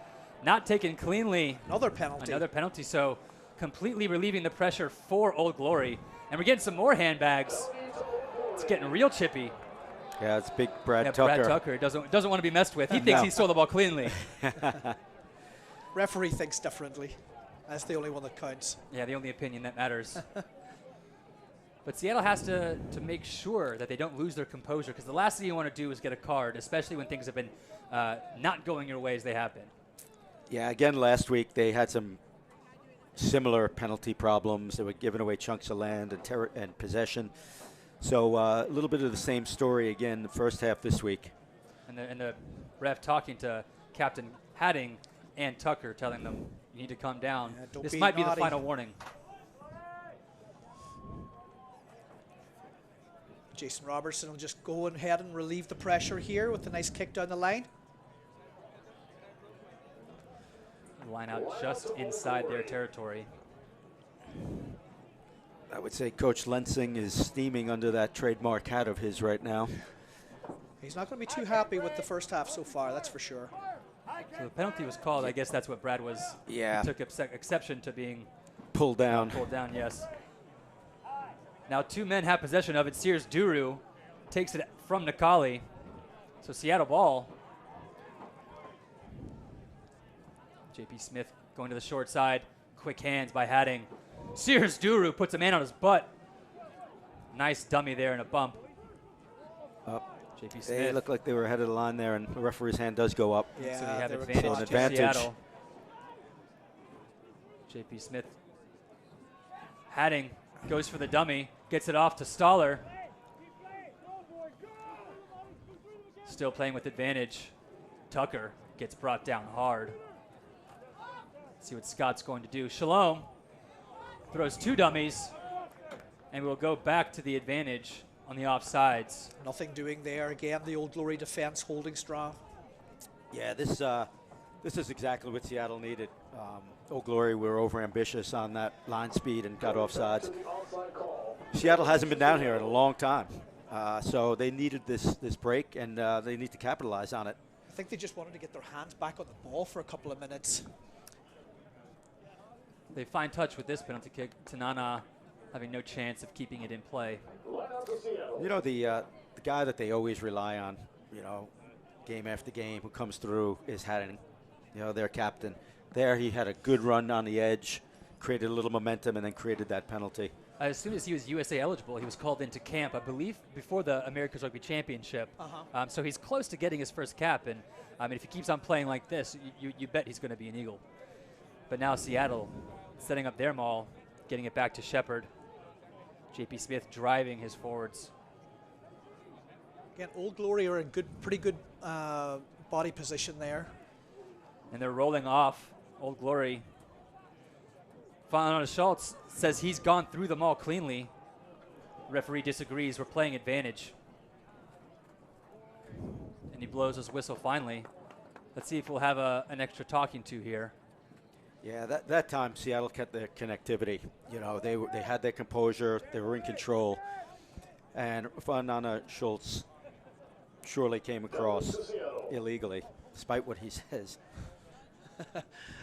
Not taken cleanly. Another penalty. Another penalty, so completely relieving the pressure for Old Glory. And we're getting some more handbags. It's getting real chippy. Yeah, it's big Brad Tucker. Brad Tucker doesn't want to be messed with. He thinks he stole the ball cleanly. Referee thinks differently. That's the only one that counts. Yeah, the only opinion that matters. But Seattle has to make sure that they don't lose their composure, because the last thing you want to do is get a card, especially when things have been not going your way as they have been. Yeah, again, last week they had some similar penalty problems. They were giving away chunks of land and possession. So a little bit of the same story again the first half this week. And the ref talking to Captain Hadding and Tucker, telling them, you need to calm down. Yeah, This might be the naughty. final warning. Jason Robertson will just go ahead and relieve the pressure here with a nice kick down the line. Line out just inside their territory. I would say Coach Lensing is steaming under that trademark hat of his right now. He's not going to be too happy with the first half so far, that's for sure. So the penalty was called. I guess that's what Brad was. Yeah. He took exception to being Pulled down. pulled down, yes. Now 2 men have possession of it. Sears Duru takes it from Nakali. So Seattle ball. JP Smith going to the short side. Quick hands by Hadding. Sears Duru puts a man on his butt. Nice dummy there and a bump. Up. JP They Smith. look like they were ahead of the line there, and the referee's hand does go up. Yeah, So we have they were advantage So an to advantage. Seattle. JP Smith. Hadding goes for the dummy, gets it off to Stoller. Still playing with advantage. Tucker gets brought down hard. Let's see what Scott's going to do. Shalom throws 2 dummies, and we'll go back to the advantage on the offsides. Nothing doing there. Again, the Old Glory defense holding strong. Yeah, this is exactly what Seattle needed. Old Glory were overambitious on that line speed and got offsides. Seattle hasn't been down here in a long time, so they needed this break, and they need to capitalize on it. I think they just wanted to get their hands back on the ball for a couple of minutes. They find touch with this penalty kick. Tanana having no chance of keeping it in play. You know, the guy that they always rely on, you know, game after game, who comes through is Hadding, you know, their captain. There he had a good run on the edge, created a little momentum, and then created that penalty. As soon as he was USA eligible, he was called into camp, I believe, before the America's Rugby Championship. So he's close to getting his first cap, and I mean, if he keeps on playing like this, you bet he's going to be an Eagle. But now Seattle setting up their maul, getting it back to Shepard. JP Smith driving his forwards. Again, Old Glory are in pretty good body position there. And they're rolling off. Old Glory. Fauna Schultz says he's gone through them all cleanly. Referee disagrees. We're playing advantage. And he blows his whistle finally. Let's see if we'll have an extra talking to here. Yeah, that time Seattle kept their connectivity. You know, they had their composure. They were in control. And Fauna Schultz surely came across illegally, despite what he says.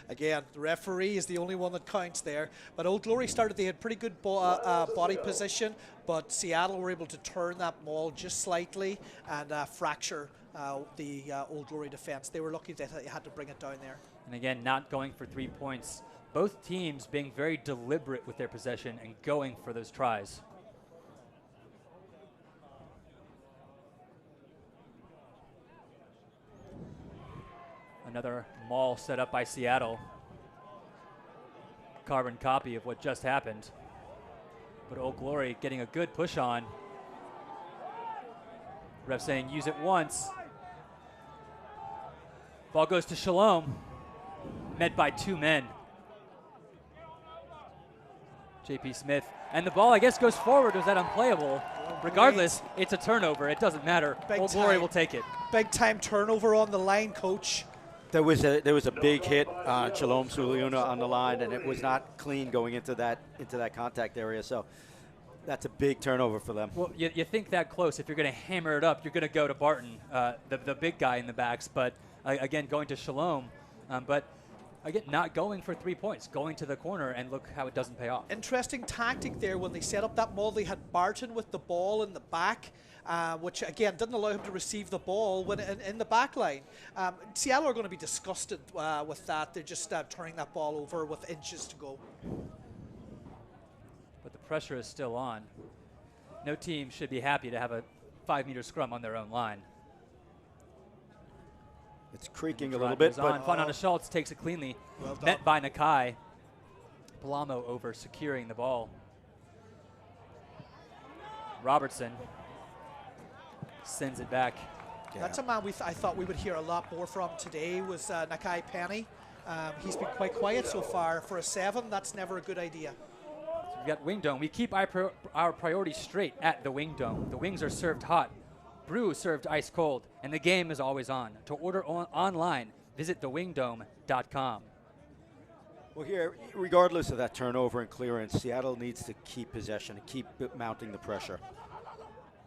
Again, the referee is the only one that counts there. But Old Glory started, they had pretty good body position, but Seattle were able to turn that maul just slightly and fracture the Old Glory defense. They were lucky that they had to bring it down there. And again, not going for 3 points. Both teams being very deliberate with their possession and going for those tries. Another maul set up by Seattle. Carbon copy of what just happened. But Old Glory getting a good push on. Ref saying use it once. Ball goes to Shalom. Met by 2 men. JP Smith. And the ball, I guess, goes forward. Was that unplayable? Regardless, it's a turnover. It doesn't matter. Old Glory will take it. Big time turnover on the line, coach. There was a big hit on Shalom Suliuna on the line, and it was not clean going into that contact area. So that's a big turnover for them. Well, you think that close. If you're going to hammer it up, you're going to go to Barton, the big guy in the backs. But again, going to Shalom. But again, not going for 3 points, going to the corner, and look how it doesn't pay off. Interesting tactic there when they set up that maul. They had Barton with the ball in the back, which again didn't allow him to receive the ball when in the back line. Seattle are going to be disgusted with that. They're just turning that ball over with inches to go. But the pressure is still on. No team should be happy to have a 5-meter scrum on their own line. It's creaking a little bit, but Fauna Schultz takes it cleanly. Well done. Met by Nakai. Palamo over securing the ball. Robertson sends it back Yeah. That's a man I thought we would hear a lot more from today was Nakai Penny. He's been quite quiet so far. For a 7, that's never a good idea. So we've got Wing Dome. We keep our priorities straight at the Wing Dome. The wings are served hot, brew served ice cold, and the game is always on. To order online, visit thewingdome.com. Well, here, regardless of that turnover and clearance, Seattle needs to keep possession and keep mounting the pressure.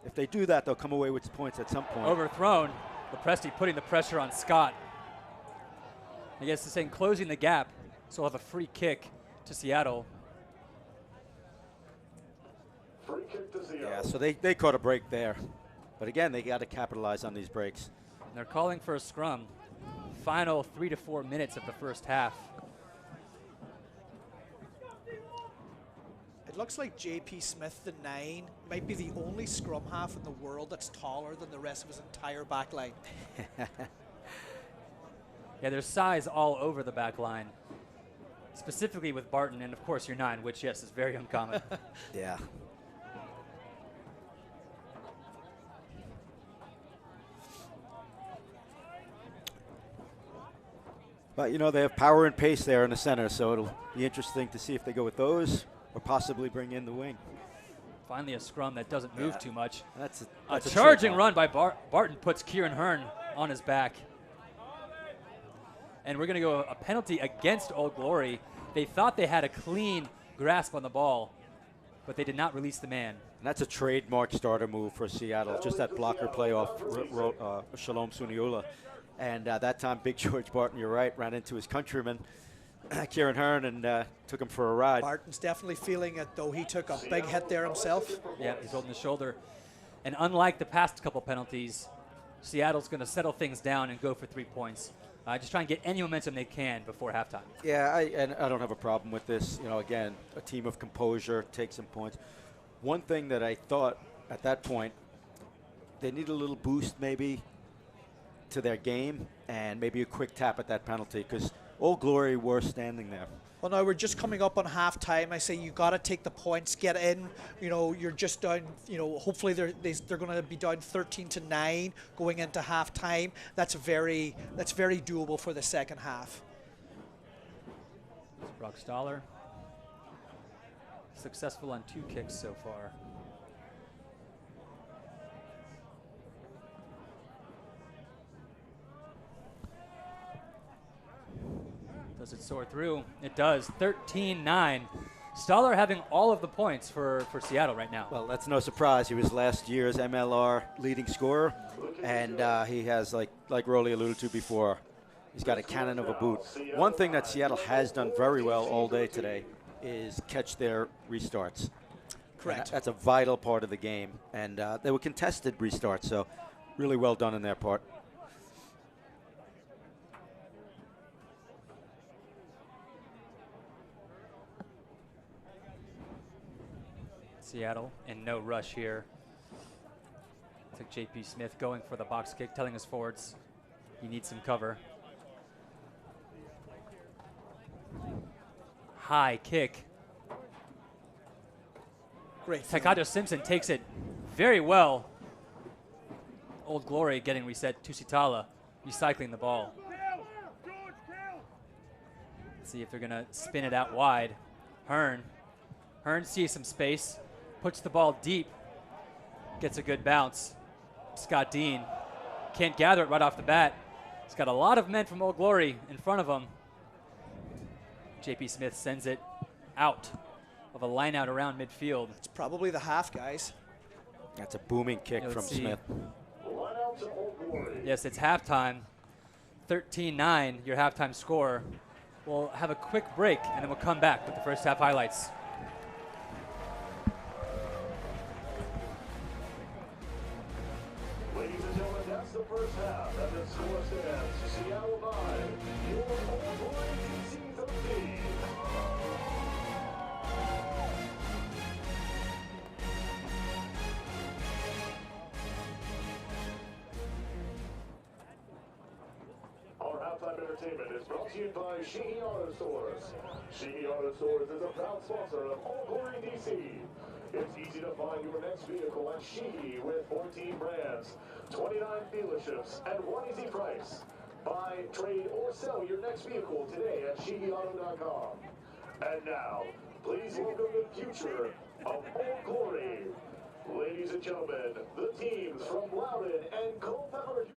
If they do that, they'll come away with points at some point. Overthrown. Lepresti putting the pressure on Scott. I guess it's saying closing the gap, so we'll have a free kick to Seattle. Free kick to Seattle. Yeah, so they caught a break there. But again, they got to capitalize on these breaks. And they're calling for a scrum. Final 3 to 4 minutes of the first half. It looks like JP Smith, the 9, might be the only scrum half in the world that's taller than the rest of his entire back line. Yeah, there's size all over the back line. Specifically with Barton and, of course, your 9, which, yes, is very uncommon. Yeah. But, you know, they have power and pace there in the center, so it'll be interesting to see if they go with those or possibly bring in the wing. Finally a scrum that doesn't move too much. That's A a charging trick. run by Barton puts Kieran Hearn on his back. And we're going to go a penalty against Old Glory. They thought they had a clean grasp on the ball, but they did not release the man. And that's a trademark starter move for Seattle, just that blocker play off Shalom Suniola. And that time, Big George Barton, you're right, ran into his countryman, Kieran Hearn, and took him for a ride. Barton's definitely feeling it, though. He took a big hit there himself. Yeah, he's holding the shoulder. And unlike the past couple penalties, Seattle's going to settle things down and go for 3 points. Just try and get any momentum they can before halftime. Yeah, I don't have a problem with this. You know, again, a team of composure, take some points. One thing that I thought at that point, they need a little boost maybe to their game and maybe a quick tap at that penalty because Old Glory were standing there. Well, now we're just coming up on halftime. I say you got to take the points, get in. You know, you're just down. You know, hopefully they're going to be down 13-9 going into halftime. That's very doable for the second half. Brock Stoller successful on 2 kicks so far. Does it soar through? It does. 13-9. Stoller having all of the points for Seattle right now. Well, that's no surprise. He was last year's MLR leading scorer, and he has, like Rolly alluded to before, he's got a cannon of a boot. One thing that Seattle has done very well all day today is catch their restarts. Correct. That's a vital part of the game, and they were contested restarts, so really well done in their part. Seattle in no rush here. Took JP Smith going for the box kick, telling his forwards he needs some cover. High kick. Great. Takato Simpson takes it very well. Old Glory getting reset. Tusitala recycling the ball. Let's see if they're going to spin it out wide. Hearn sees some space. Puts the ball deep, gets a good bounce. Scott Dean can't gather it right off the bat. He's got a lot of men from Old Glory in front of him. JP Smith sends it out of a line out around midfield. It's probably the half, guys. That's a booming kick Yeah, from let's see. Smith. Yes, it's halftime. 13-9, your halftime score. We'll have a quick break, and then we'll come back with the first half highlights. Ladies and gentlemen, that's the first half. And the score stands Seattle 9, your Old Glory DC 13. Our halftime entertainment is brought to you by Sheehy Auto Stores. Sheehy Auto Stores is a proud sponsor of Old Glory DC. It's easy to find your next vehicle at Sheehy with 14 brands, 29 dealerships, and one easy price. Buy, trade, or sell your next vehicle today at SheehyAuto.com. And now, please welcome the future of Old Glory. Ladies and gentlemen, the teams from Loudon and Culpeper.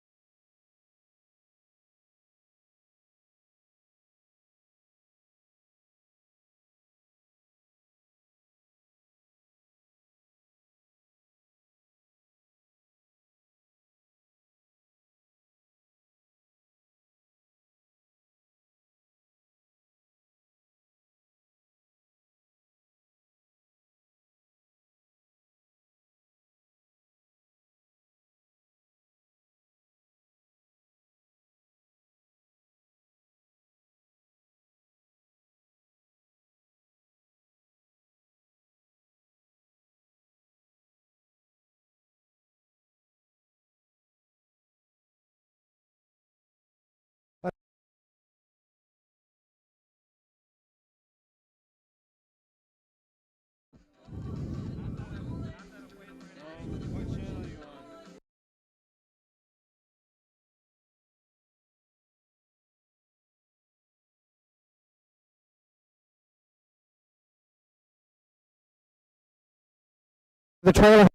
The trailer.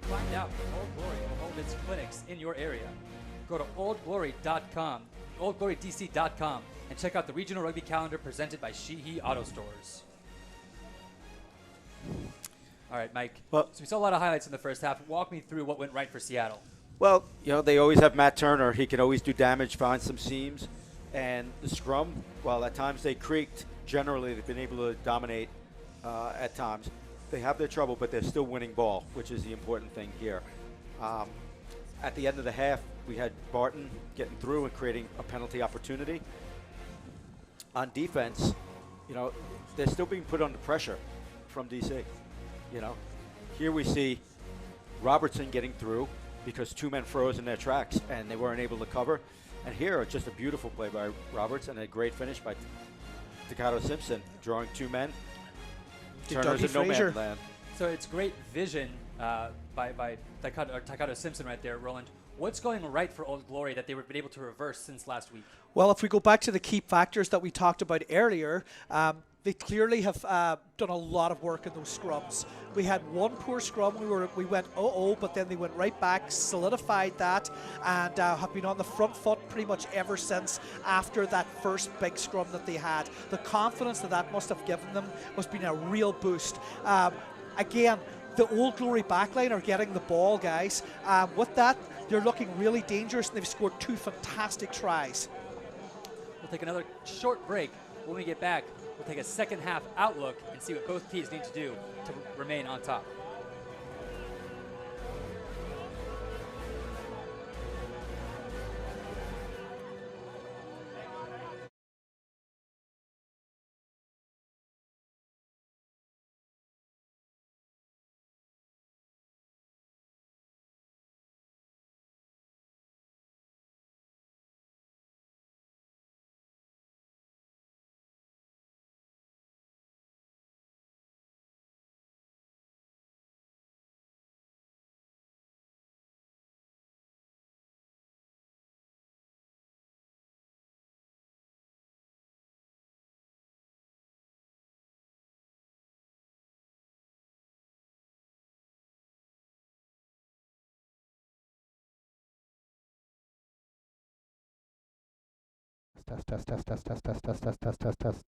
Find out if Old Glory will hold its clinics in your area. Go to oldglory.com, oldglorydc.com, and check out the regional rugby calendar presented by Sheehy Auto Stores. All right, Mike. Well- So we saw a lot of highlights in the first half. Walk me through what went right for Seattle. Well, they always have Matt Turner. He can always do damage, find some seams. And the scrum, while at times they creaked, generally they've been able to dominate at times. They have their trouble, but they're still winning ball, which is the important thing here. At the end of the half, we had Barton getting through and creating a penalty opportunity. On defense, they're still being put under pressure from DC. Here we see Robertson getting through because two men froze in their tracks and they weren't able to cover. And here, just a beautiful play by Roberts and a great finish by Takado Simpson, drawing two men. Turner's in no man's land. So it's great vision by Takado Simpson right there, Roland. What's going right for Old Glory that they've been able to reverse since last week? Well, if we go back to the key factors that we talked about earlier, they clearly have done a lot of work in those scrums. We had one poor scrum, we went but then they went right back, solidified that, and have been on the front foot pretty much ever since after that first big scrum that they had. The confidence that must have given them must have been a real boost. Again, the Old Glory backline are getting the ball, guys. With that, they're looking really dangerous, and they've scored two fantastic tries. We'll take another short break. When we get back, we'll take a second half outlook and see what both teams need to do to remain on top. test, test, test, test, test, test, test, test, test, test, test.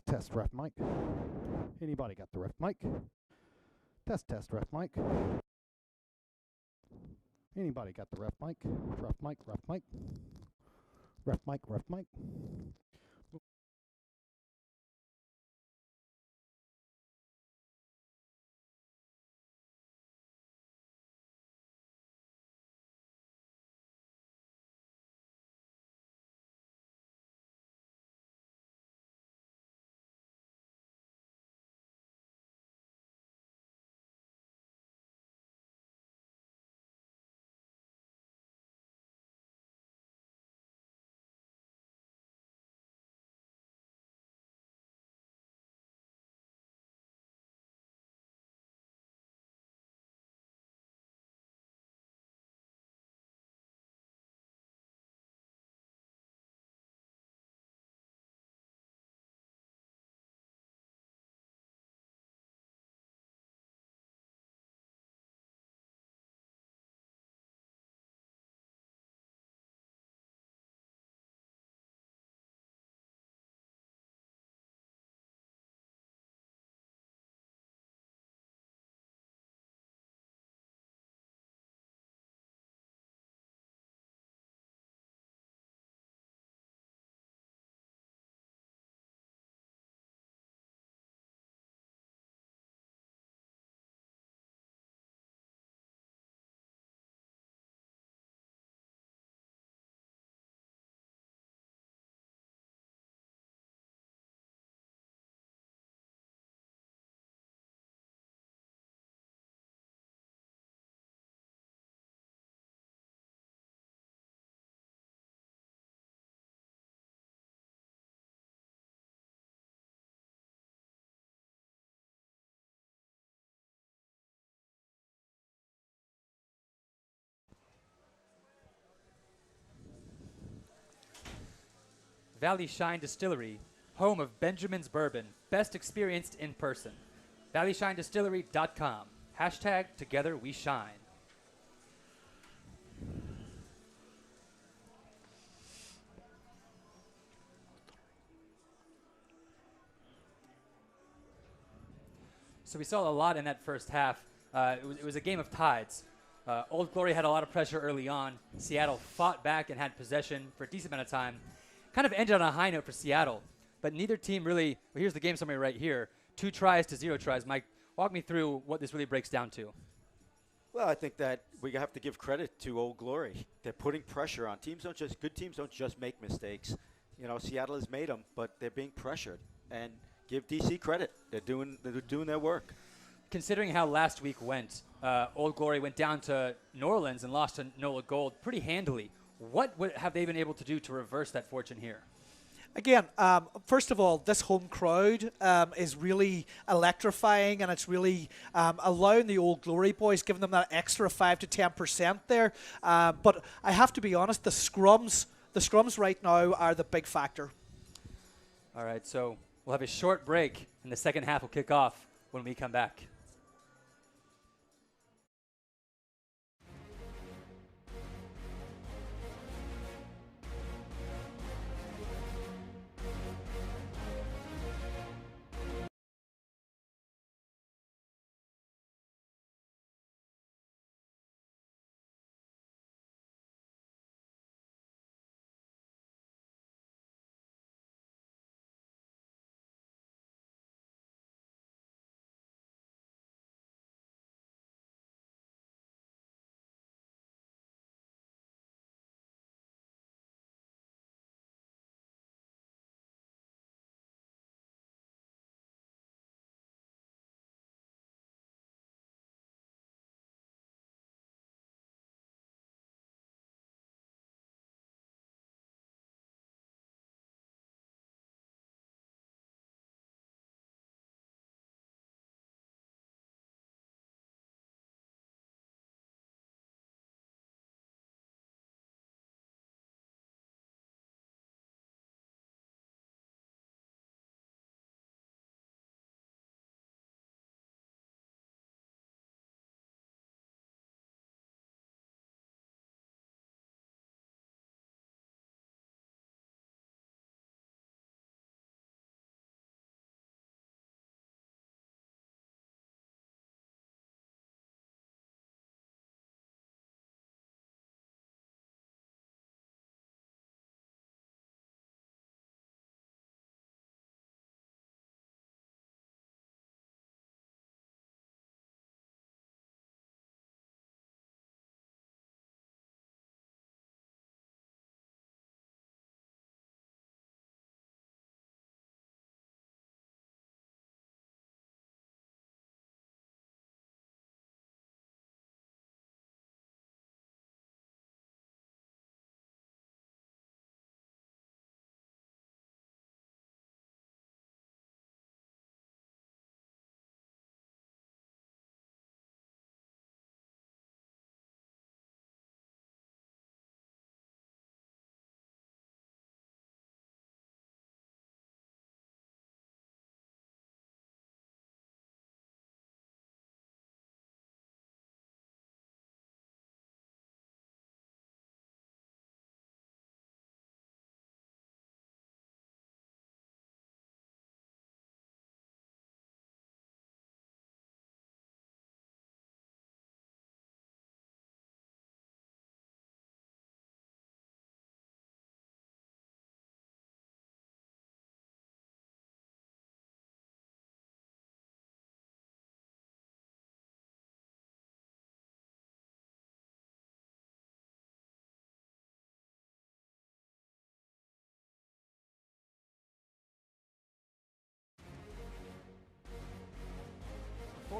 Test, ref mic. Anybody got the ref mic? Test, ref mic. Anybody got the ref mic? Ref mic, ref mic. Ref mic, ref mic. Valley Shine Distillery, home of Benjamin's Bourbon, best experienced in person. ValleyShineDistillery.com. Hashtag Together We Shine. So we saw a lot in that first half. It was a game of tides. Old Glory had a lot of pressure early on. Seattle fought back and had possession for a decent amount of time. Kind of ended on a high note for Seattle, but neither team really, well, here's the game summary right here. 2 tries to 0 tries. Mike, walk me through what this really breaks down to. Well, I think that we have to give credit to Old Glory. They're putting pressure on. Good teams don't just make mistakes. You know, Seattle has made them, but they're being pressured. And give DC credit. They're doing their work. Considering how last week went, Old Glory went down to New Orleans and lost to NOLA Gold pretty handily. What have they been able to do to reverse that fortune here? Again, first of all, this home crowd is really electrifying, and it's really allowing the Old Glory boys, giving them that extra 5 to 10% there. But I have to be honest, the scrums right now are the big factor. All right, so we'll have a short break, and the second half will kick off when we come back.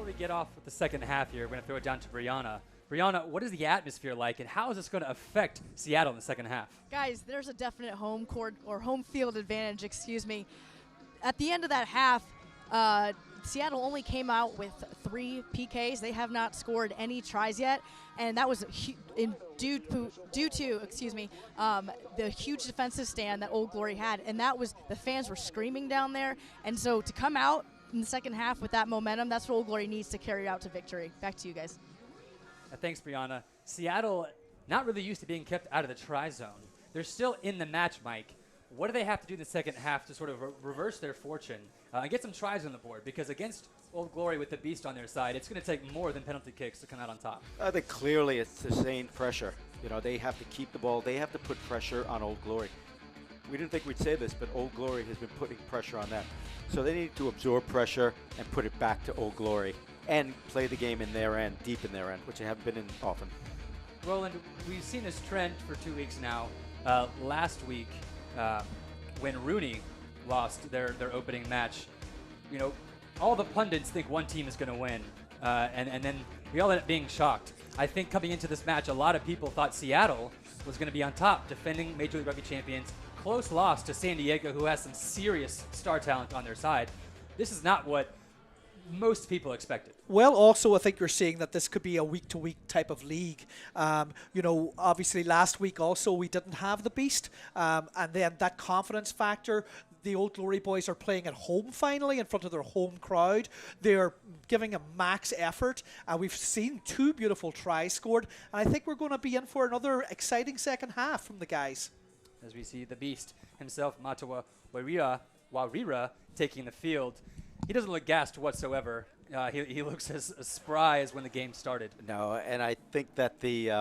we get off with the second half here, we're going to throw it down to Brianna. Brianna, what is the atmosphere like, and how is this going to affect Seattle in the second half? Guys, there's a definite home court or home field advantage, excuse me. At the end of that half, Seattle only came out with 3 PKs. They have not scored any tries yet, and that was due to the huge defensive stand that Old Glory had, and that was the fans were screaming down there. And so to come out in the second half with that momentum, that's what Old Glory needs to carry out to victory. Back to you guys. Thanks, Brianna. Seattle not really used to being kept out of the try zone. They're still in the match, Mike. What do they have to do in the second half to sort of reverse their fortune and get some tries on the board? Because against Old Glory with the beast on their side, it's going to take more than penalty kicks to come out on top. I think clearly it's sustained pressure. You know, they have to keep the ball. They have to put pressure on Old Glory. We didn't think we'd say this, but Old Glory has been putting pressure on them. So they need to absorb pressure and put it back to Old Glory and play the game in their end, deep in their end, which they haven't been in often. Roland, we've seen this trend for 2 weeks now. Last week, when Rooney lost their opening match, you know, all the pundits think one team is going to win, and then we all end up being shocked. I think coming into this match, a lot of people thought Seattle was going to be on top, defending Major League Rugby champions. Close loss to San Diego, who has some serious star talent on their side. This is not what most people expected. Well, also, I think you're seeing that this could be a week-to-week type of league. You know, obviously last week also we didn't have the beast, and then that confidence factor. The Old Glory boys are playing at home finally in front of their home crowd. They're giving a max effort. We've seen 2 beautiful tries scored, and I think we're going to be in for another exciting second half from the guys. As we see the beast himself, Matawa Warira, taking the field. He doesn't look gassed whatsoever. He looks as spry as when the game started. No, and I think that the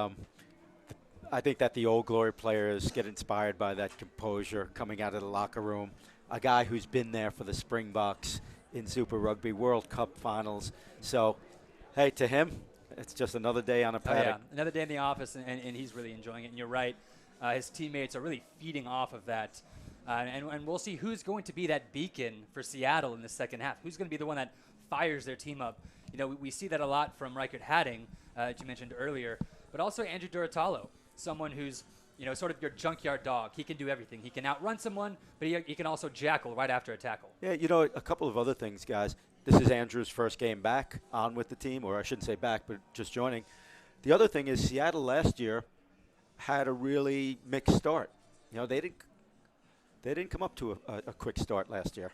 Old Glory players get inspired by that composure coming out of the locker room. A guy who's been there for the Springboks in Super Rugby World Cup finals. So, hey, to him, it's just another day on a paddock. Yeah, another day in the office, and he's really enjoying it. And you're right, his teammates are really feeding off of that. And we'll see who's going to be that beacon for Seattle in the second half. Who's going to be the one that fires their team up? You know, we see that a lot from Reichert Hadding, as you mentioned earlier, but also Andrew Duratalo, someone who's, you know, sort of your junkyard dog. He can do everything. He can outrun someone, but he can also jackal right after a tackle. Yeah, you know, a couple of other things, guys. This is Andrew's first game back on with the team, or I shouldn't say back, but just joining. The other thing is Seattle last year had a really mixed start. You know, they didn't come up to a quick start last year.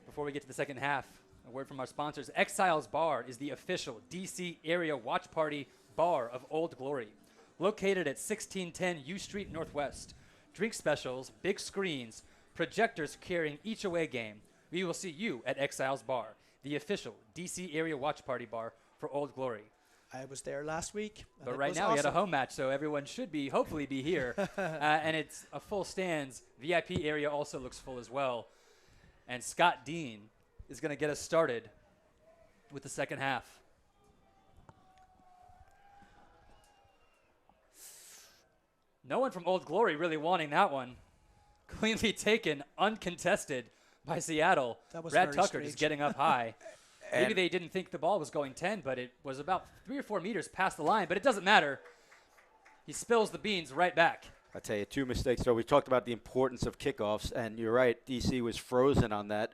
Before we get to the second half, a word from our sponsors. Exiles Bar is the official DC area watch party bar of Old Glory. Located at 1610 U Street Northwest. Drink specials, big screens, projectors carrying each away game. We will see you at Exiles Bar, the official DC area watch party bar for Old Glory. I was there last week. But right now we had a home match, so everyone should hopefully be here. And it's a full stands. VIP area also looks full as well. And Scott Dean is going to get us started with the second half. No one from Old Glory really wanting that one. Cleanly taken, uncontested by Seattle. That was Brad very Tucker strange. just getting up high. Maybe they didn't think the ball was going 10, but it was about 3 or 4 meters past the line. But it doesn't matter. He spills the beans right back. I tell you, 2 mistakes. So we talked about the importance of kickoffs, and you're right, DC was frozen on that,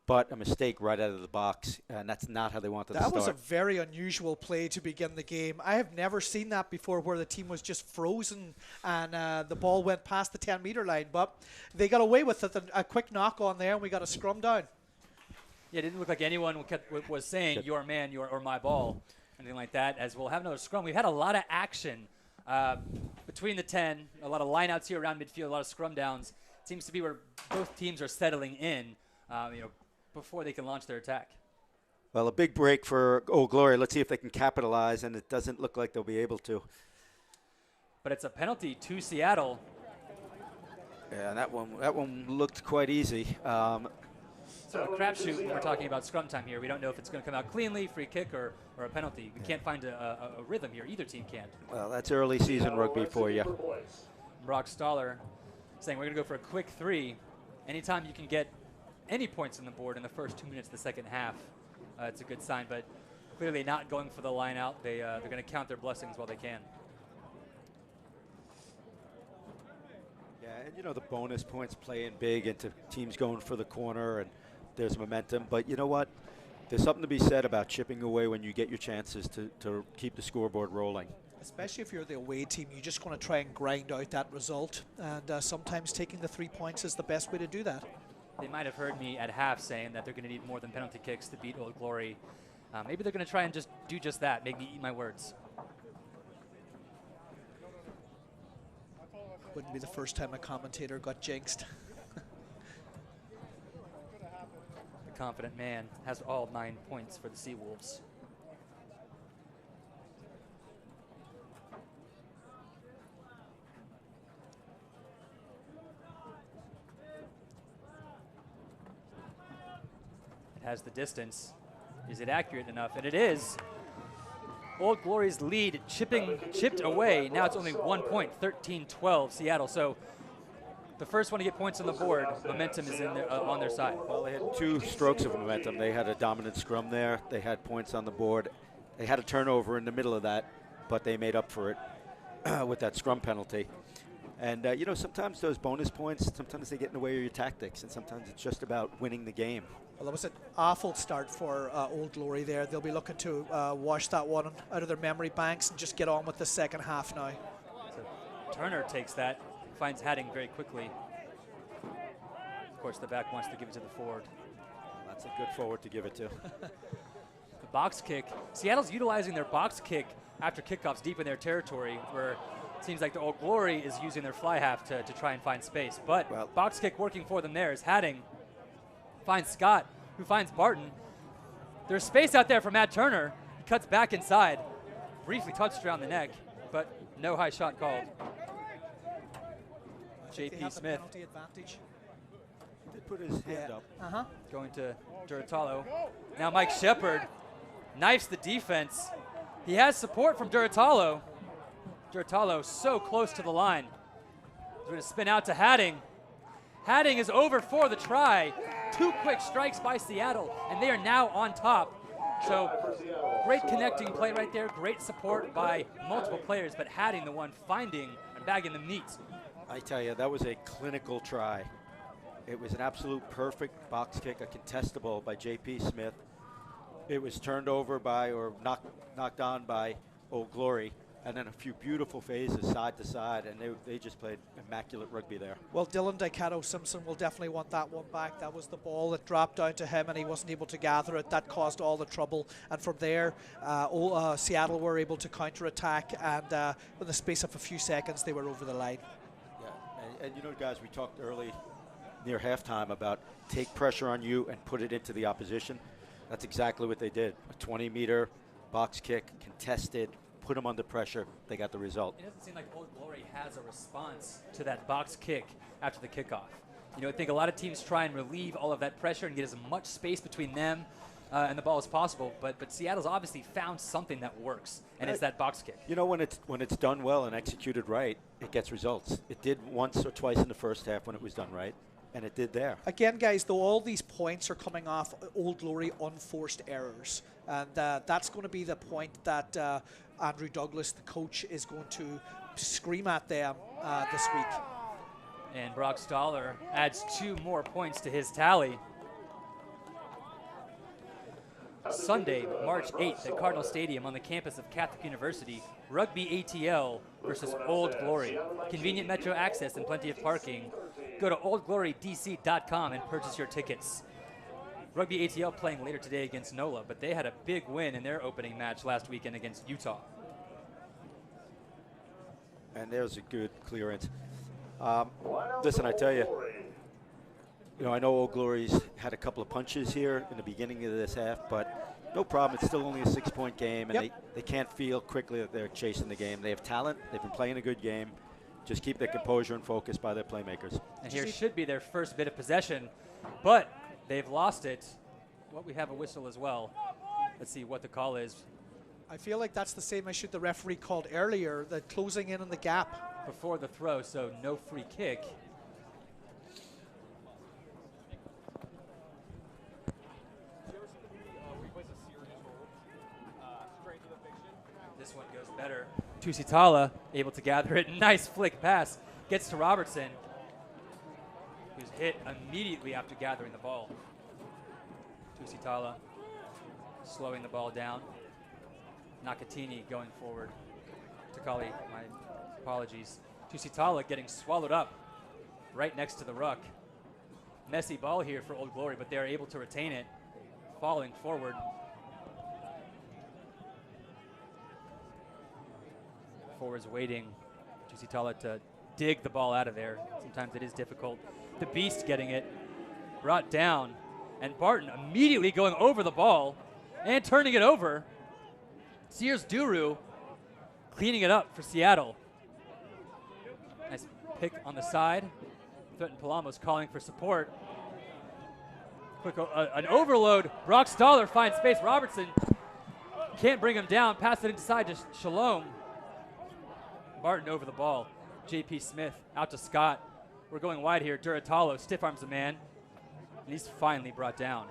but a mistake right out of the box, and that's not how they wanted to start. That was a very unusual play to begin the game. I have never seen that before, where the team was just frozen and the ball went past the 10-meter line. But they got away with it, a quick knock on there, and we got a scrum down. Yeah, it didn't look like anyone was saying your man, or my ball, anything like that, as we'll have another scrum. We've had a lot of action between the 10, a lot of lineouts here around midfield, a lot of scrum downs. It seems to be where both teams are settling in, before they can launch their attack. Well, a big break for Old Glory. Let's see if they can capitalize, and it doesn't look like they'll be able to. But it's a penalty to Seattle. Yeah, that one looked quite easy. So a crapshoot when we're talking about scrum time here. We don't know if it's going to come out cleanly, free kick, or a penalty. We can't find a rhythm here. Either team can't. Well, that's early season rugby for you. Brock Stoller saying we're going to go for a quick 3. Anytime you can get any points on the board in the first 2 minutes of the second half, it's a good sign. But clearly not going for the line out. They're going to count their blessings while they can. Yeah, and you know the bonus points playing big into teams going for the corner, and there's momentum. But you know what? There's something to be said about chipping away when you get your chances to keep the scoreboard rolling. Especially if you're the away team, you just want to try and grind out that result. And sometimes taking the 3 points is the best way to do that. They might have heard me at half saying that they're going to need more than penalty kicks to beat Old Glory. Maybe they're going to try and just do just that, make me eat my words. Wouldn't be the first time a commentator got jinxed. The confident man has all 9 points for the Seawolves. It has the distance. Is it accurate enough? And it is. Old Glory's lead chipped away. Now it's only 1 point, 13-12 Seattle. So the first one to get points on the board, momentum is on their side. Well, they had 2 strokes of momentum. They had a dominant scrum there. They had points on the board. They had a turnover in the middle of that, but they made up for it with that scrum penalty. And, you know, sometimes those bonus points, sometimes they get in the way of your tactics, and sometimes it's just about winning the game. Well, that was an awful start for Old Glory there. They'll be looking to wash that one out of their memory banks and just get on with the second half now. So Turner takes that, finds Hadding very quickly. Of course, the back wants to give it to the forward. That's a good forward to give it to. The box kick. Seattle's utilizing their box kick after kickoffs deep in their territory, where it seems like the Old Glory is using their fly half to try and find space. But well, box kick working for them there is Hadding finds Scott, who finds Barton. There's space out there for Matt Turner. He cuts back inside. Briefly touched around the neck, but no high shot called. JP Smith. Penalty advantage. He did put his hand up. Going to Duratalo. Now Mike Shepard knifes the defense. He has support from Duratalo. Duratalo so close to the line. He's going to spin out to Hadding. Hadding is over for the try. 2 quick strikes by Seattle, and they are now on top. So great connecting play right there. Great support by multiple players, but Hadding the one finding and bagging them neat. I tell you, that was a clinical try. It was an absolute perfect box kick, a contestable by JP Smith. It was turned over by, or knocked on by Old Glory, and then a few beautiful phases side to side, and they just played immaculate rugby there. Well, Dylan Dicato Simpson will definitely want that one back. That was the ball that dropped down to him, and he wasn't able to gather it. That caused all the trouble. And from there, Seattle were able to counter-attack, and in the space of a few seconds, they were over the line. Yeah, and you know, guys, we talked early near halftime about take pressure on you and put it into the opposition. That's exactly what they did. A 20-meter box kick, contested, put them under pressure, they got the result. It doesn't seem like Old Glory has a response to that box kick after the kickoff. You know, I think a lot of teams try and relieve all of that pressure and get as much space between them and the ball as possible, but Seattle's obviously found something that works, and it's that box kick. You know, when it's done well and executed right, it gets results. It did once or twice in the first half when it was done right, and it did there. Again, guys, though, all these points are coming off Old Glory unforced errors, and that's going to be the point that Andrew Douglas, the coach, is going to scream at them this week. And Brock Stoller adds 2 more points to his tally. Sunday, March 8th at Cardinal Stadium on the campus of Catholic University, Rugby ATL versus Old Glory. Convenient metro access and plenty of parking. Go to oldglorydc.com and purchase your tickets. Rugby ATL playing later today against NOLA, but they had a big win in their opening match last weekend against Utah. And there's a good clearance. Listen, I tell you, I know Old Glory's had a couple of punches here in the beginning of this half, but no problem. It's still only a 6-point game, and they can't feel quickly that they're chasing the game. They have talent. They've been playing a good game. Just keep their composure and focus by their playmakers. And here should be their first bit of possession, but they've lost it. Well, we have a whistle as well. Let's see what the call is. I feel like that's the same issue the referee called earlier, the closing in on the gap. Before the throw, so no free kick. Tusitala able to gather it. Nice flick pass. Gets to Robertson, who's hit immediately after gathering the ball. Tusitala slowing the ball down. Nakatini going forward. Takali, my apologies. Tusitala getting swallowed up right next to the ruck. Messy ball here for Old Glory, but they're able to retain it, falling forward. Forwards waiting. Tusitala to dig the ball out of there. Sometimes it is difficult. The Beast getting it, brought down, and Barton immediately going over the ball and turning it over. Sears Duru cleaning it up for Seattle. Nice pick on the side. Threaten Palamos calling for support. Quick, an overload. Brock Stoller finds space. Robertson can't bring him down. Pass it inside to Shalom. Barton over the ball. J.P. Smith out to Scott. We're going wide here. Duratalo stiff arms the man, and he's finally brought down.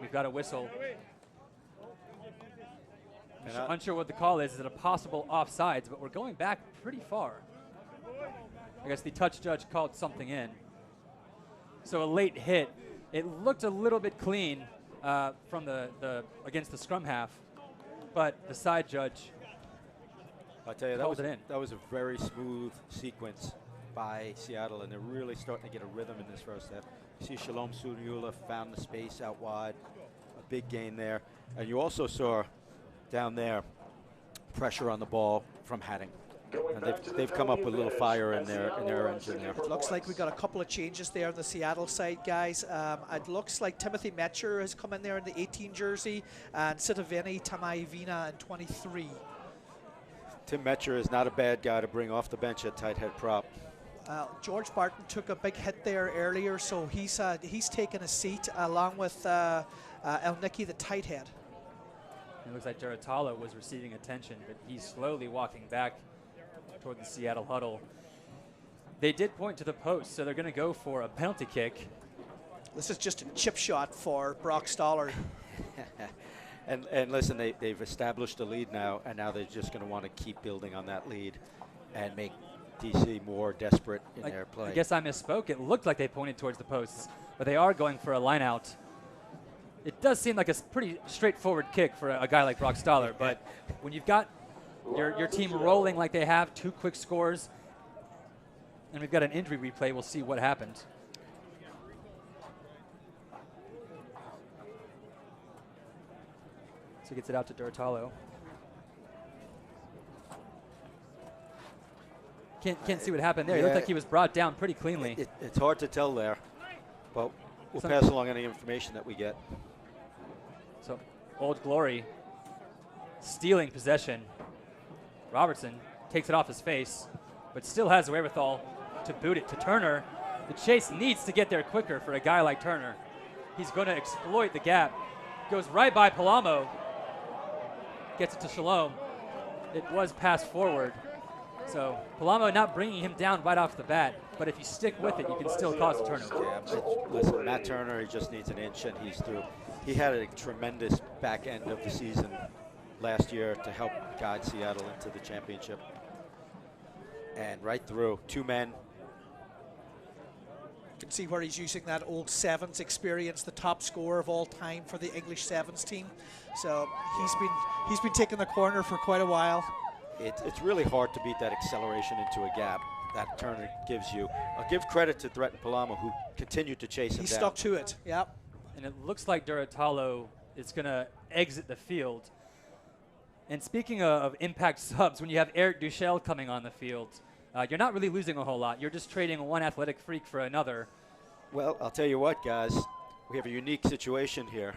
We've got a whistle. Unsure what the call is. Is it a possible offsides? But we're going back pretty far. I guess the touch judge called something in. So a late hit. It looked a little bit clean from the against the scrum half, but the side judge. I tell you, that was a very smooth sequence by Seattle, and they're really starting to get a rhythm in this first half. You see Shalom Sunyula found the space out wide, a big gain there, and you also saw down there pressure on the ball from Hadding. And they've come up with a little fire in their engine there. It looks like we got a couple of changes there on the Seattle side, guys. It looks like Timothy Metcher has come in there in the 18 jersey, and Sitoveni Tamaivina in 23. Tim Metcher is not a bad guy to bring off the bench at tight head prop. George Barton took a big hit there earlier, so he's taken a seat along with El Nicky, the tight head. It looks like Duratalo was receiving attention, but he's slowly walking back toward the Seattle huddle. They did point to the post, so they're going to go for a penalty kick. This is just a chip shot for Brock Stoller. and listen, they've established a lead now, and now they're just going to want to keep building on that lead and make DC more desperate in their play. I guess I misspoke. It looked like they pointed towards the posts, but they are going for a line out. It does seem like a pretty straightforward kick for a guy like Brock Stoller, but when you've got your team rolling like they have, 2 quick scores, and we've got an injury replay, we'll see what happened. So he gets it out to Duratalo. Can't see what happened there. It looked like he was brought down pretty cleanly. It's hard to tell there, but we'll pass along any information that we get. So Old Glory stealing possession. Robertson takes it off his face, but still has the wherewithal to boot it to Turner. The chase needs to get there quicker for a guy like Turner. He's going to exploit the gap. Goes right by Palamo. Gets it to Shalom. It was passed forward. So Palamo not bringing him down right off the bat, but if you stick with it, you can still cause a turnover. Yeah, listen, Matt Turner, he just needs an inch and he's through. He had a tremendous back end of the season last year to help guide Seattle into the championship. And right through, 2 men. You can see where he's using that old sevens experience, the top scorer of all time for the English sevens team. So he's been taking the corner for quite a while. It's really hard to beat that acceleration into a gap that Turner gives you. I'll give credit to Threaten Palamo, who continued to chase him down. He stuck to it, yeah. And it looks like Duratalo is going to exit the field. And speaking of impact subs, when you have Eric Duchel coming on the field, you're not really losing a whole lot. You're just trading one athletic freak for another. Well, I'll tell you what, guys. We have a unique situation here.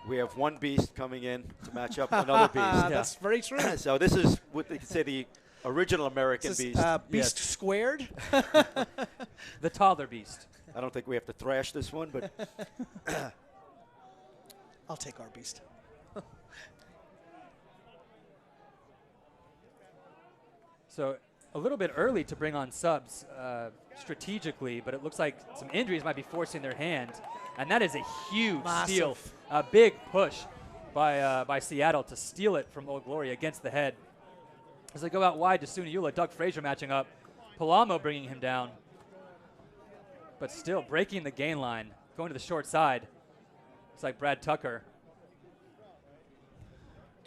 We have one beast coming in to match up with another beast. That's very true. So this is what they could say the original American beast. Beast squared. The toddler beast. I don't think we have to thrash this one, but I'll take our beast. So a little bit early to bring on subs strategically, but it looks like some injuries might be forcing their hand. And that is a huge steal. A big push by Seattle to steal it from Old Glory against the head. As they go out wide to Suniula, Doug Frazier matching up. Palamo bringing him down. But still breaking the gain line, going to the short side. It's like Brad Tucker.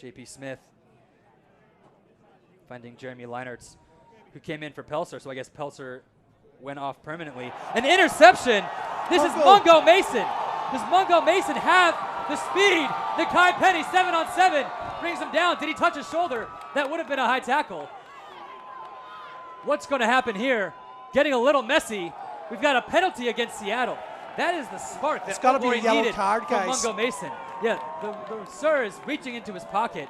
JP Smith finding Jeremy Leinertz, who came in for Pelser, so I guess Pelser went off permanently. An interception! This is Mungo Mason. Does Mungo Mason have the speed? Nakai Penny, 7-on-7, brings him down. Did he touch his shoulder? That would have been a high tackle. What's going to happen here? Getting a little messy. We've got a penalty against Seattle. That is the spark It's that got to be a yellow needed card, from guys. Mungo Mason. Yeah, the Sir is reaching into his pocket,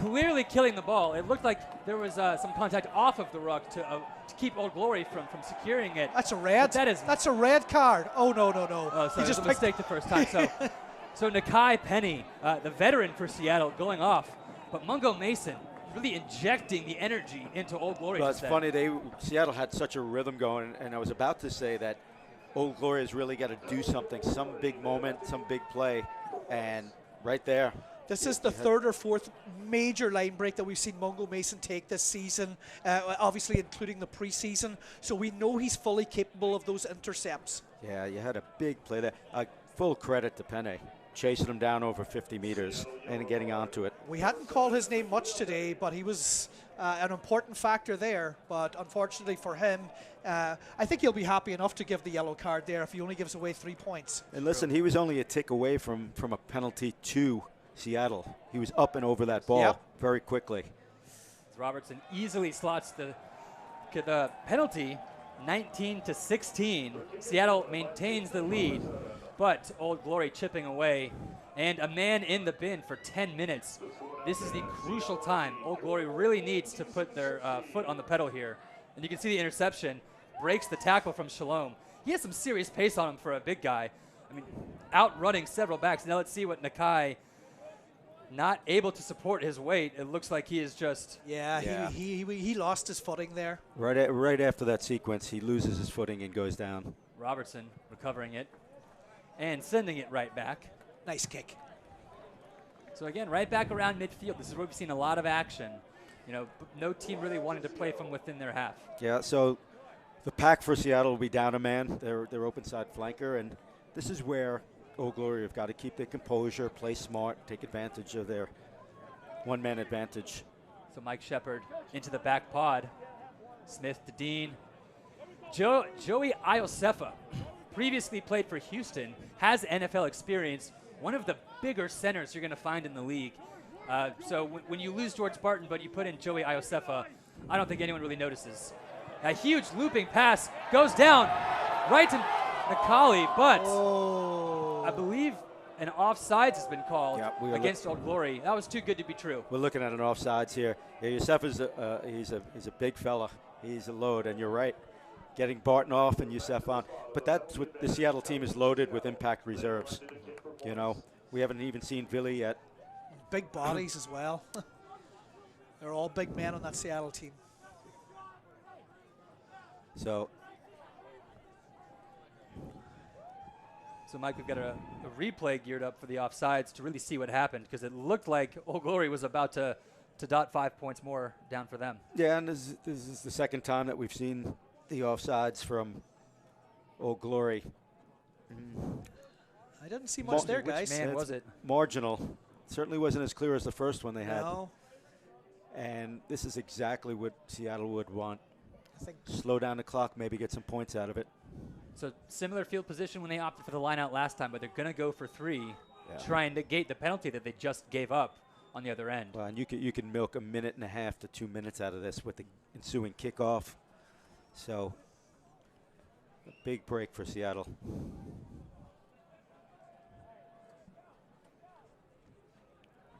clearly killing the ball. It looked like there was some contact off of the ruck to keep Old Glory from securing it. That's a red. But That's a red card. Oh, no. Oh, sorry, He just it was a mistake the first time. So Nakai Penny, the veteran for Seattle, going off. But Mungo Mason really injecting the energy into Old Glory. Well, it's funny. Seattle had such a rhythm going, and I was about to say that Old Glory has really got to do something, some big moment, some big play, and right there. This is the third or fourth major line break that we've seen Mungo Mason take this season, obviously including the preseason. So we know he's fully capable of those intercepts. Yeah, you had a big play there. Full credit to Penne, chasing him down over 50 meters and getting onto it. We hadn't called his name much today, but he was an important factor there. But unfortunately for him, I think he'll be happy enough to give the yellow card there if he only gives away 3 points. And listen, he was only a tick away from a penalty to Seattle. He was up and over that ball very quickly. Robertson easily slots the penalty, 19-16. Seattle maintains the lead, but Old Glory chipping away, and a man in the bin for 10 minutes. This is the crucial time. Old Glory really needs to put their foot on the pedal here. And you can see the interception breaks the tackle from Shalom. He has some serious pace on him for a big guy. I mean, outrunning several backs. Now let's see what Nakai, not able to support his weight. It looks like he is just... Yeah. He lost his footing there. Right after that sequence, he loses his footing and goes down. Robertson recovering it and sending it right back. Nice kick. So again, right back around midfield. This is where we've seen a lot of action. You know, no team really wanting to play from within their half. Yeah, so the pack for Seattle will be down a man. They're open side flanker, and this is where Old Glory have got to keep their composure, play smart, take advantage of their one-man advantage. So Mike Shepard into the back pod. Smith to Dean. Joey Iosefa, previously played for Houston, has NFL experience. One of the bigger centers you're going to find in the league. So when you lose George Barton, but you put in Joey Iosefa, I don't think anyone really notices. A huge looping pass goes down right to Nakali, but I believe an offsides has been called against Old Glory. That was too good to be true. We're looking at an offsides here. Yeah, Youssef he's a big fella. He's a load, and you're right. Getting Barton off and Youssef on. But that's what the Seattle team is loaded with impact reserves. You know, we haven't even seen Billy yet. Big bodies as well. They're all big men on that Seattle team. So Mike, we've got a replay geared up for the offsides to really see what happened, because it looked like Old Glory was about to dot 5 points more down for them. Yeah, and this is the second time that we've seen the offsides from Old Glory. I didn't see much there, guys. Which man was it? Marginal. Certainly wasn't as clear as the first one they had. No. And this is exactly what Seattle would want. I think Slow down the clock, maybe get some points out of it. So similar field position when they opted for the line out last time, but they're going to go for 3, try and negate the penalty that they just gave up on the other end. Well, and you can milk 1.5 to 2 minutes out of this with the ensuing kickoff. So a big break for Seattle.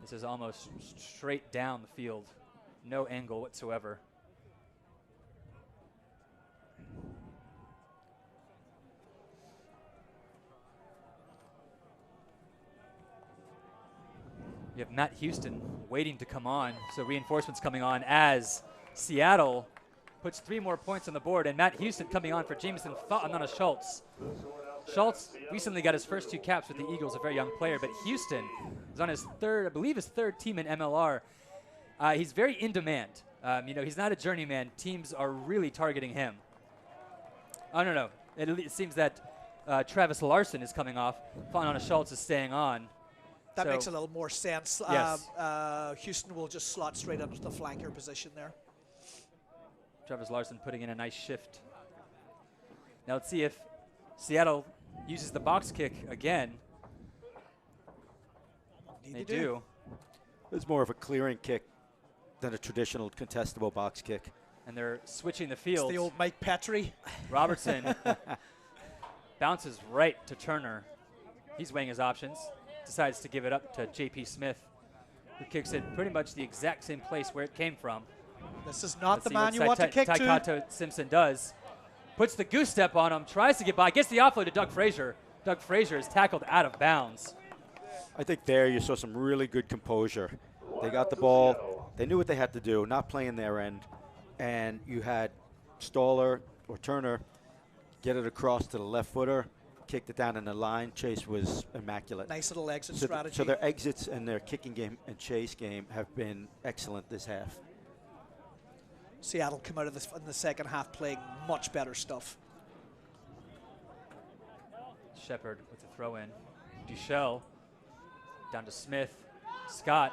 This is almost straight down the field. No angle whatsoever. You have Matt Houston waiting to come on, so reinforcements coming on as Seattle puts 3 more points on the board, and Matt Houston coming on for Jameson Schultz. Schultz recently got his first 2 caps with the Eagles, a very young player, but Houston is on his third, I believe his third team in MLR. He's very in demand. He's not a journeyman. Teams are really targeting him. I don't know. It seems that Travis Larson is coming off. Fauna Schultz is staying on. That makes a little more sense. Yes. Houston will just slot straight into the flanker position there. Travis Larson putting in a nice shift. Now let's see if Seattle uses the box kick again. They do. It's more of a clearing kick than a traditional contestable box kick. And they're switching the field. It's the old Mike Petrie. Robertson bounces right to Turner. He's weighing his options. Decides to give it up to J.P. Smith, who kicks it pretty much the exact same place where it came from. This is not the man you want to kick to. Taikato Simpson does. Puts the goose step on him, tries to get by, gets the offload to Doug Frazier. Doug Frazier is tackled out of bounds. I think there you saw some really good composure. They got the ball. They knew what they had to do, not playing their end. And you had Stoller or Turner get it across to the left footer, kicked it down in the line. Chase was immaculate. Nice little exit strategy. So their exits and their kicking game and chase game have been excellent this half. Seattle come out of this in the second half playing much better stuff. Shepard with the throw in. Duchel down to Smith. Scott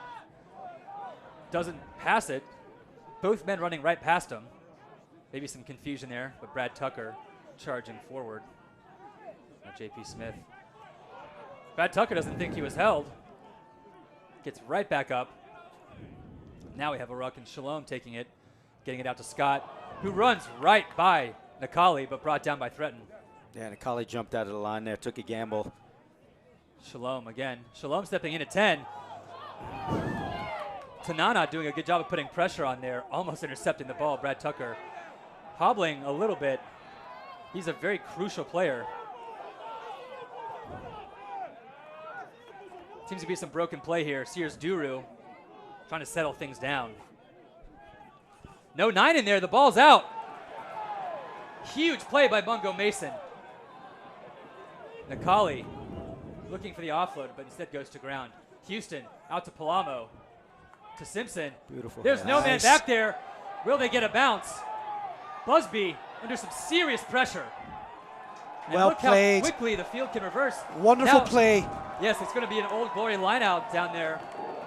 doesn't pass it. Both men running right past him. Maybe some confusion there, but Brad Tucker charging forward. Now J.P. Smith. Brad Tucker doesn't think he was held. Gets right back up. Now we have a ruck and Shalom taking it, getting it out to Scott, who runs right by Nakali, but brought down by Threaten. Yeah, Nakali jumped out of the line there, took a gamble. Shalom again. Shalom stepping in at 10. Tanana doing a good job of putting pressure on there, almost intercepting the ball. Brad Tucker hobbling a little bit. He's a very crucial player. Seems to be some broken play here. Sears Duru trying to settle things down. No 9 in there, the ball's out. Huge play by Bungo Mason. Nakali looking for the offload, but instead goes to ground. Houston out to Palamo. To Simpson. Beautiful. There's no man back there. Will they get a bounce? Busby under some serious pressure. And well look played. How quickly the field can reverse. Wonderful Now, play. Yes, it's going to be an Old Glory line-out down there.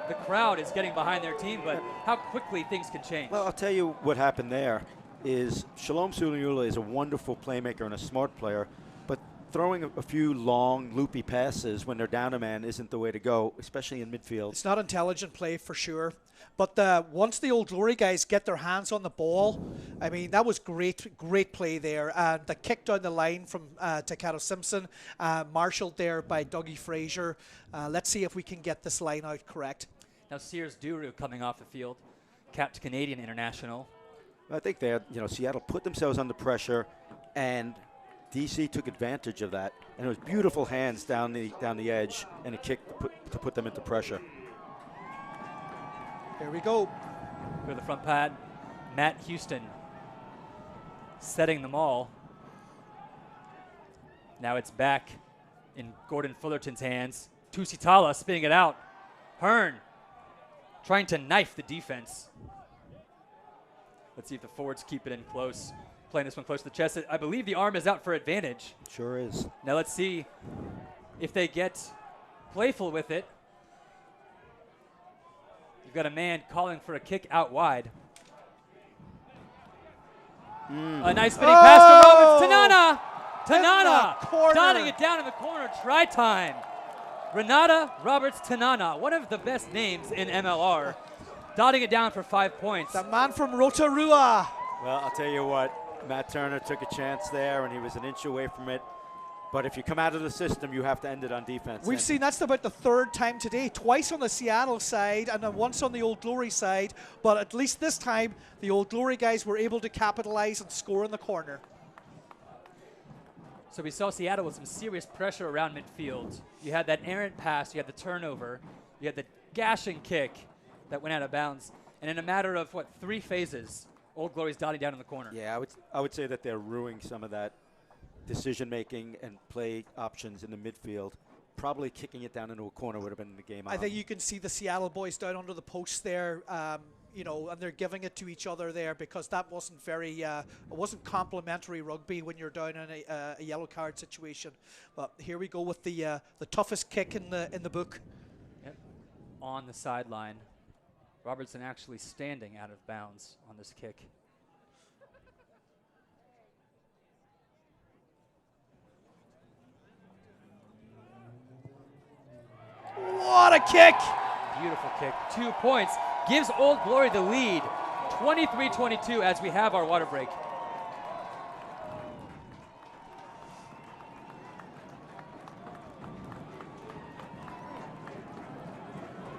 The crowd is getting behind their team, but how quickly things can change. Well, I'll tell you what happened there is Shalom Suliula is a wonderful playmaker and a smart player, but throwing a few long, loopy passes when they're down a man isn't the way to go, especially in midfield. It's not intelligent play for sure. But once the Old Glory guys get their hands on the ball, I mean, that was great play there. And the kick down the line from Taikato Simpson, marshaled there by Dougie Frazier. Let's see if we can get this line out correct. Now Sears Duru coming off the field, capped Canadian international. I think they had, Seattle put themselves under pressure, and DC took advantage of that. And it was beautiful hands down the edge and a kick to put them into pressure. Here we go. Go to the front pad. Matt Houston setting them all. Now it's back in Gordon Fullerton's hands. Tusitala spinning it out. Hearn trying to knife the defense. Let's see if the forwards keep it in close. Playing this one close to the chest. I believe the arm is out for advantage. Sure is. Now let's see if they get playful with it. You've got a man calling for a kick out wide. A nice spinning pass to Robbins. Tanana dotting it down in the corner. Try time. Renata Roberts Tanana, one of the best names in MLR, dotting it down for 5 points. The man from Rotorua. Well, I'll tell you what, Matt Turner took a chance there, and he was an inch away from it. But if you come out of the system, you have to end it on defense. We've seen that's about the third time today, twice on the Seattle side and then once on the Old Glory side. But at least this time, the Old Glory guys were able to capitalize and score in the corner. So we saw Seattle with some serious pressure around midfield. You had that errant pass, you had the turnover, you had the gashing kick that went out of bounds. And in a matter of, 3 phases, Old Glory's dotting down in the corner. Yeah, I would say that they're ruining some of that decision-making and play options in the midfield. Probably kicking it down into a corner would have been the game. I think you can see the Seattle boys down under the posts there. you know, and they're giving it to each other there because that wasn't very, it wasn't complimentary rugby when you're down in a yellow card situation. But here we go with the toughest kick in the book. Yep. On the sideline, Robertson actually standing out of bounds on this kick. What a kick! Beautiful kick. 2 points. Gives Old Glory the lead. 23-22 as we have our water break.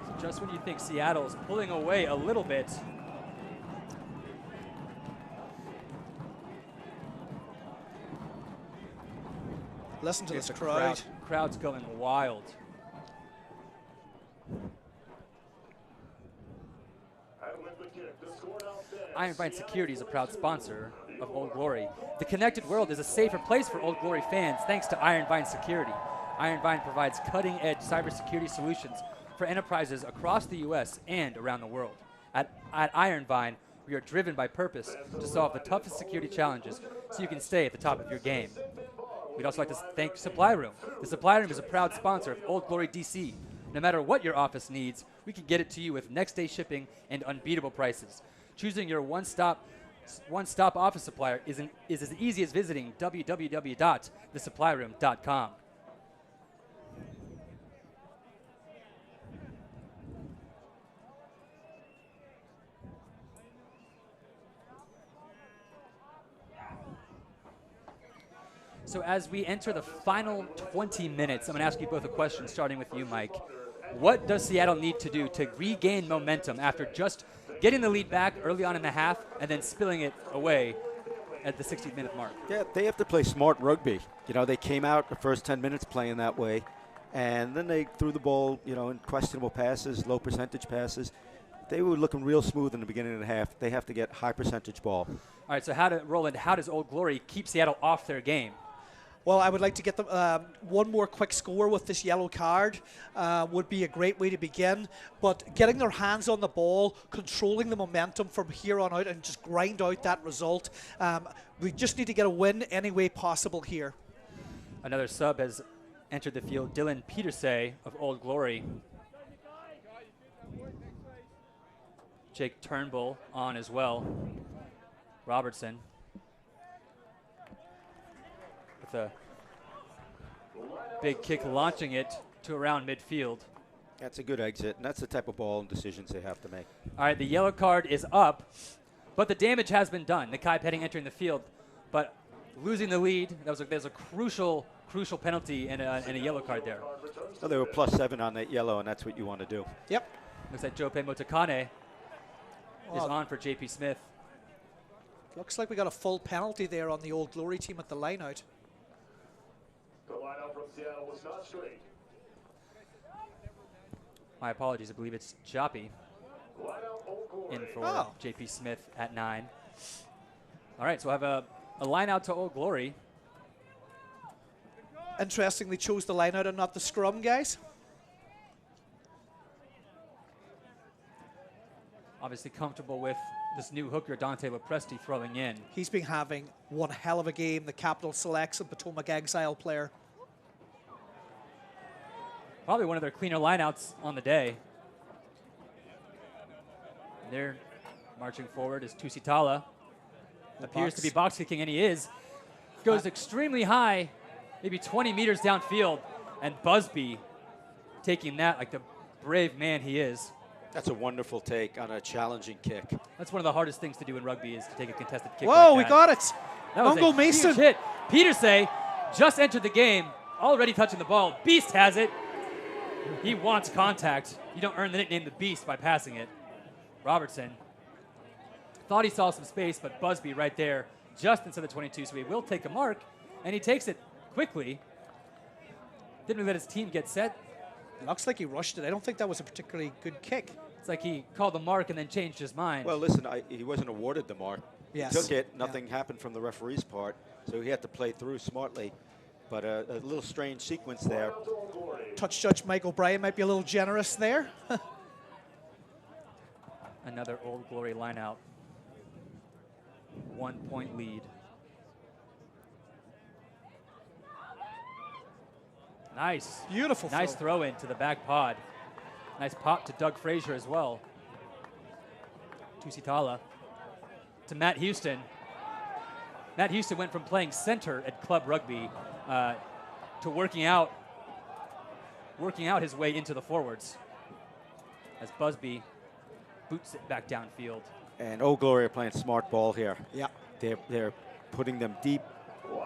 So just when you think Seattle's pulling away a little bit, Listen to this the crowd. Crowd's going wild. Iron Vine Security is a proud sponsor of Old Glory. The connected world is a safer place for Old Glory fans thanks to Iron Vine Security. Iron Vine provides cutting-edge cybersecurity solutions for enterprises across the U.S. and around the world. At Iron Vine, we are driven by purpose to solve the toughest security challenges so you can stay at the top of your game. We'd also like to thank Supply Room. The Supply Room is a proud sponsor of Old Glory DC. No matter what your office needs, we can get it to you with next-day shipping and unbeatable prices. Choosing your one-stop office supplier is as easy as visiting www.thesupplyroom.com. So as we enter the final 20 minutes, I'm going to ask you both a question, starting with you, Mike. What does Seattle need to do to regain momentum after just getting the lead back early on in the half and then spilling it away at the 60th-minute mark? Yeah, they have to play smart rugby. You know, they came out the first 10 minutes playing that way, and then they threw the ball, you know, in questionable passes, low percentage passes. They were looking real smooth in the beginning of the half. They have to get high percentage ball. All right, so Roland, how does Old Glory keep Seattle off their game? Well, I would like to get them one more quick score with this yellow card would be a great way to begin. But getting their hands on the ball, controlling the momentum from here on out and just grind out that result. We just need to get a win any way possible here. Another sub has entered the field, Dylan Petersay of Old Glory. Jake Turnbull on as well. Robertson. With a big kick launching it to around midfield. That's a good exit, and that's the type of ball and decisions they have to make. All right, the yellow card is up, but the damage has been done. Nakai Petting entering the field, but losing the lead, there's a crucial penalty and a yellow card there. So they were +7 on that yellow, and that's what you want to do. Yep. Looks like Jope Motakane is on for JP Smith. Looks like we got a full penalty there on the Old Glory team at the line out. The lineup from Seattle was not straight. My apologies, I believe it's Joppy in for JP Smith at 9. All right, so I have a line out to Old Glory. Interestingly, chose the line out and not the scrum, guys. Obviously comfortable with this new hooker, Dante Lopresti, throwing in. He's been having one hell of a game, the Capital Selects and Potomac Exile player. Probably one of their cleaner lineouts on the day. And they're marching forward is Tusitala. Appears to be box kicking, and he is. Goes extremely high, maybe 20 meters downfield, and Busby taking that like the brave man he is. That's a wonderful take on a challenging kick. That's one of the hardest things to do in rugby is to take a contested kick. Whoa, like we that. got it. That was Mungo a Mason. huge hit. Petersay just entered the game, already touching the ball. Beast has it. He wants contact. You don't earn the nickname the Beast by passing it. Robertson thought he saw some space, but Busby right there just inside the 22, so he will take a mark, and he takes it quickly. Didn't really let his team get set. Looks like he rushed it. I don't think that was a particularly good kick. It's like he called the mark and then changed his mind. Well, listen, he wasn't awarded the mark. Yes. He took it. Nothing happened from the referee's part, so he had to play through smartly. But a little strange sequence there. Touch judge Mike O'Brien might be a little generous there. Another Old Glory line out. 1 point lead. Nice. Beautiful Nice throw in to the back pod. Nice pop to Doug Frazier as well. Tusitala to Matt Houston. Matt Houston went from playing center at club rugby to working out his way into the forwards as Busby boots it back downfield. And Old Glory are playing smart ball here. Yeah. They're putting them deep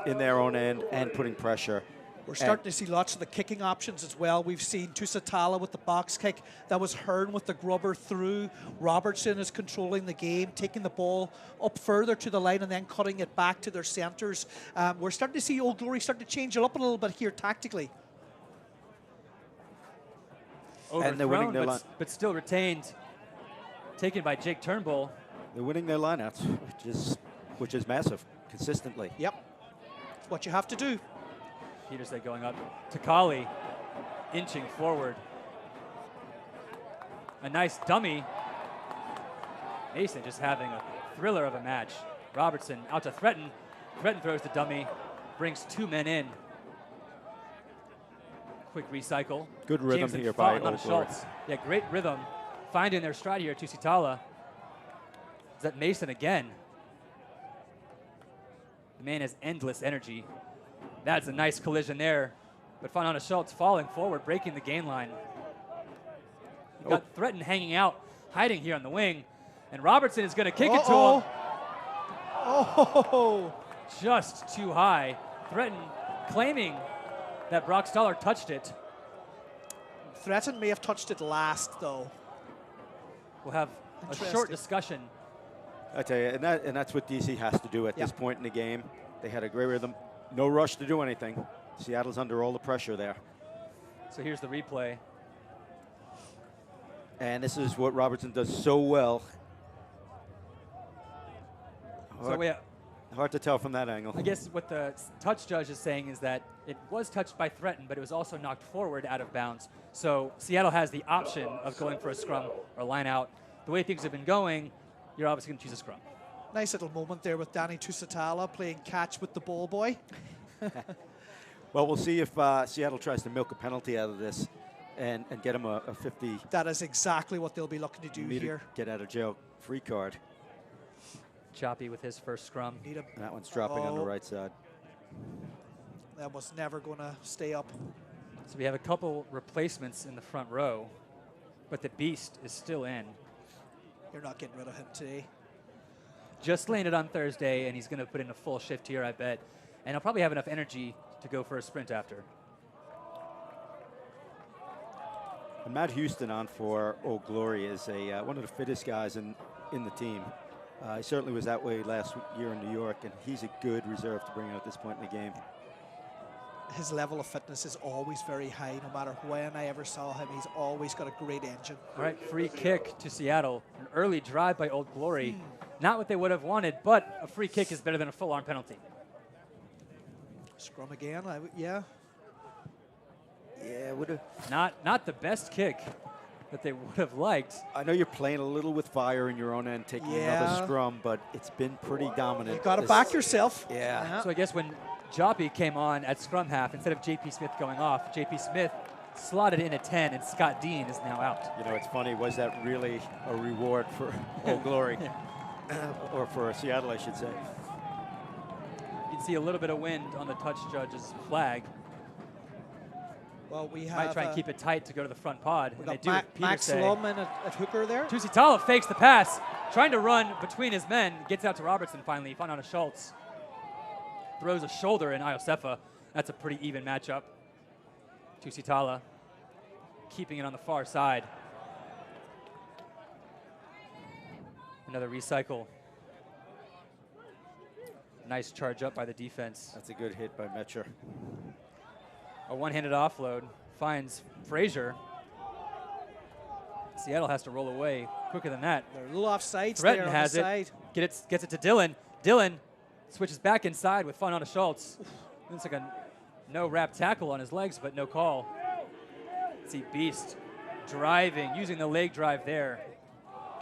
in their own end and putting pressure. We're starting to see lots of the kicking options as well. We've seen Tusitala with the box kick. That was Hearn with the grubber through. Robertson is controlling the game, taking the ball up further to the line and then cutting it back to their centres. We're starting to see Old Glory start to change it up a little bit here tactically. And they're winning their line. But still retained. Taken by Jake Turnbull. They're winning their lineouts, which is massive, consistently. Yep. It's what you have to do. Peterson going up. Takali inching forward. A nice dummy. Mason just having a thriller of a match. Robertson out to Threaten. Threaten throws the dummy. Brings 2 men in. Quick recycle. Good rhythm Jameson here by on Old Glory. Schultz. Yeah, great rhythm. Finding their stride here, Tusitala. Is that Mason again? The man has endless energy. That's a nice collision there. But Fanana Schultz falling forward, breaking the gain line. You've got Threaten hanging out, hiding here on the wing. And Robertson is going to kick it to him. Oh! Just too high. Threaten claiming that Brock Stoller touched it. Threaten may have touched it last, though. We'll have a short discussion. I tell you, and that's what DC has to do at this point in the game. They had a great rhythm. No rush to do anything. Seattle's under all the pressure there. So here's the replay. And this is what Robertson does so well. Hard to tell from that angle. I guess what the touch judge is saying is that it was touched by Threaten, but it was also knocked forward out of bounds. So Seattle has the option of going for a scrum or line out. The way things have been going, you're obviously going to choose a scrum. Nice little moment there with Danny Tusitala playing catch with the ball boy. Well, we'll see if Seattle tries to milk a penalty out of this and get him a 50. That is exactly what they'll be looking to do here. Get out of jail free card. Choppy with his first scrum. That one's dropping on the right side. That was never going to stay up. So we have a couple replacements in the front row, but the beast is still in. You're not getting rid of him today. Just landed on Thursday, and he's going to put in a full shift here, I bet. And he'll probably have enough energy to go for a sprint after. And Matt Houston on for Old Glory is one of the fittest guys in the team. He certainly was that way last year in New York, and he's a good reserve to bring out at this point in the game. His level of fitness is always very high. No matter when I ever saw him, he's always got a great engine. All right, free kick to Seattle. An early drive by Old Glory. Not what they would have wanted, but a free kick is better than a full-arm penalty. Scrum again, yeah. Yeah, would have. Not the best kick that they would have liked. I know you're playing a little with fire in your own end, taking another scrum, but it's been pretty dominant. You got to back yourself. Yeah. So I guess when Joppy came on at scrum half, instead of J.P. Smith going off, J.P. Smith slotted in a 10, and Scott Dean is now out. You know, it's funny. Was that really a reward for Old Glory? Or for Seattle, I should say. You can see a little bit of wind on the touch judge's flag. Well, we have might try and keep it tight to go to the front pod. We and got Max Lomman at hooker there. Tusitala fakes the pass, trying to run between his men. Gets out to Robertson finally. Fanana Schultz throws a shoulder in Iosefa. That's a pretty even matchup. Tusitala keeping it on the far side. Another recycle. Nice charge up by the defense. That's a good hit by Metcher. A one-handed offload finds Frazier. Seattle has to roll away quicker than that. They're a little offside. Threaten has it. Gets it to Dylan. Dylan switches back inside with Fanana Schultz. Looks like a no-wrap tackle on his legs, but no call. See Beast driving, using the leg drive there.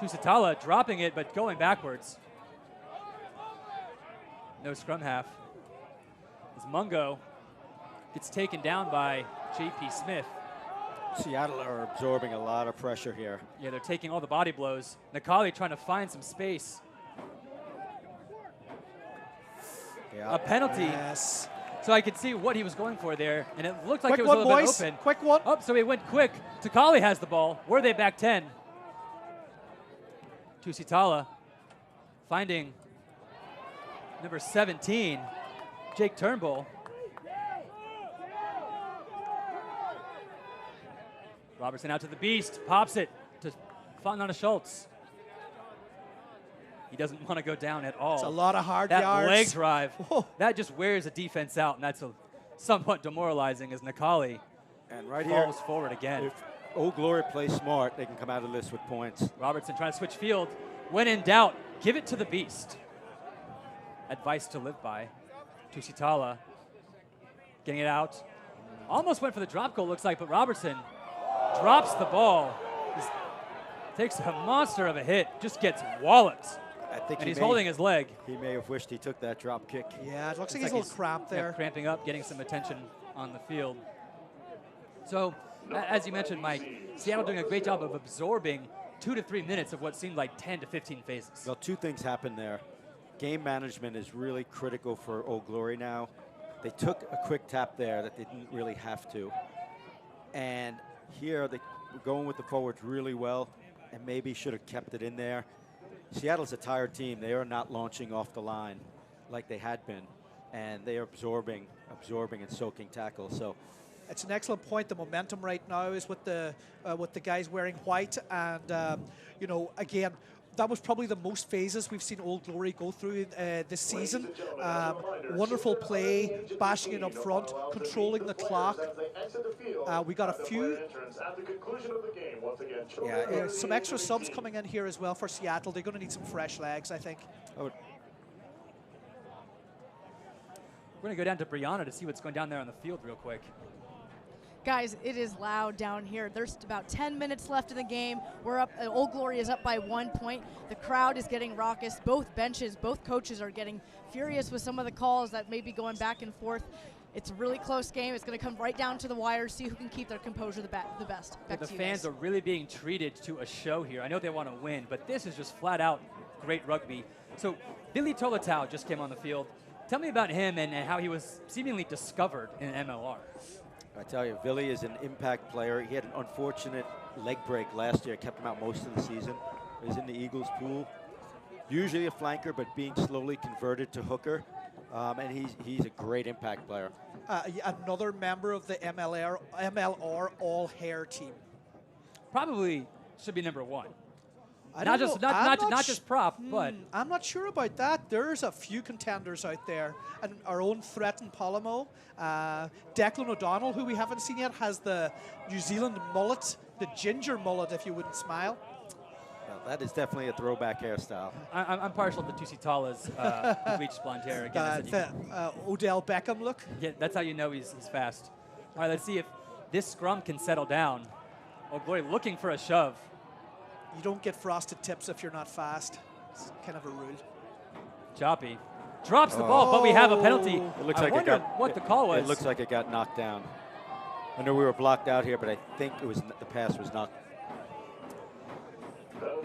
Tusitala dropping it, but going backwards. No scrum half. As Mungo gets taken down by J.P. Smith. Seattle are absorbing a lot of pressure here. Yeah, they're taking all the body blows. Nakali trying to find some space. Yeah. A penalty. Yes. So I could see what he was going for there, and it looked like Quick it was a one, little boys. bit open. Quick one. Oh, so he went quick. Takali has the ball. Were they back 10? Tusitala finding number 17, Jake Turnbull. Robertson out to the beast, pops it to Fontana Schultz. He doesn't want to go down at all. It's a lot of hard that yards. leg drive, Whoa. that just wears a defense out, and that's somewhat demoralizing as Nakali And right here, falls forward again. if Old Glory plays smart, they can come out of this with points. Robertson trying to switch field. When in doubt, give it to the beast. Advice to live by. Tusitala getting it out. Almost went for the drop goal, looks like, but Robertson drops the ball. Just takes a monster of a hit, just gets walloped. I think And he's holding his leg. He may have wished he took that drop kick. Yeah, it looks like It's he's a little cramped there. Cramping up, getting some attention on the field. So, as you mentioned, Mike, Seattle doing a great job of absorbing 2 to 3 minutes of what seemed like 10 to 15 phases. Well, two things happened there. Game management is really critical for Old Glory now. They took a quick tap there that they didn't really have to. And here they were going with the forwards really well and maybe should have kept it in there. Seattle's a tired team. They are not launching off the line like they had been. And they are absorbing and soaking tackles. So It's an excellent point. The momentum right now is with the guys wearing white, and you know, again, that was probably the most phases we've seen Old Glory go through this season. Wonderful play, bashing it up front, controlling the clock. We got a few. Some extra subs coming in here as well for Seattle. They're going to need some fresh legs, I think. We're going to go down to Brianna to see what's going down there on the field real quick. Guys, it is loud down here. There's about 10 minutes left in the game. We're up. Old Glory is up by 1 point. The crowd is getting raucous. Both benches, both coaches are getting furious with some of the calls that may be going back and forth. It's a really close game. It's going to come right down to the wire, see who can keep their composure the best. Back The to you fans guys. are really being treated to a show here. I know they want to win, but this is just flat out great rugby. So Billy Tolatau just came on the field. Tell me about him and how he was seemingly discovered in MLR. I tell you, Billy is an impact player. He had an unfortunate leg break last year, kept him out most of the season. He was in the Eagles pool. Usually a flanker, but being slowly converted to hooker. And he's a great impact player. Another member of the MLR all-hair team. Probably should be number 1. I Not don't just know. not just prop, but I'm not sure about that. There's a few contenders out there, and our own Threaten Palomo, Declan O'Donnell, who we haven't seen yet, has the New Zealand mullet, the ginger mullet, if you wouldn't smile. Well, that is definitely a throwback hairstyle. I'm partial to Tusitala's bleached blonde hair. Again, Odell Beckham look. yeah, that's how you know he's fast. All right, let's see if this scrum can settle down. Oh, boy, looking for a shove. You don't get frosted tips if you're not fast. It's kind of a rule. Choppy drops the ball, but we have a penalty. It looks I like wonder what the call was. It looks like it got knocked down. I know we were blocked out here, but I think it was the pass was knocked.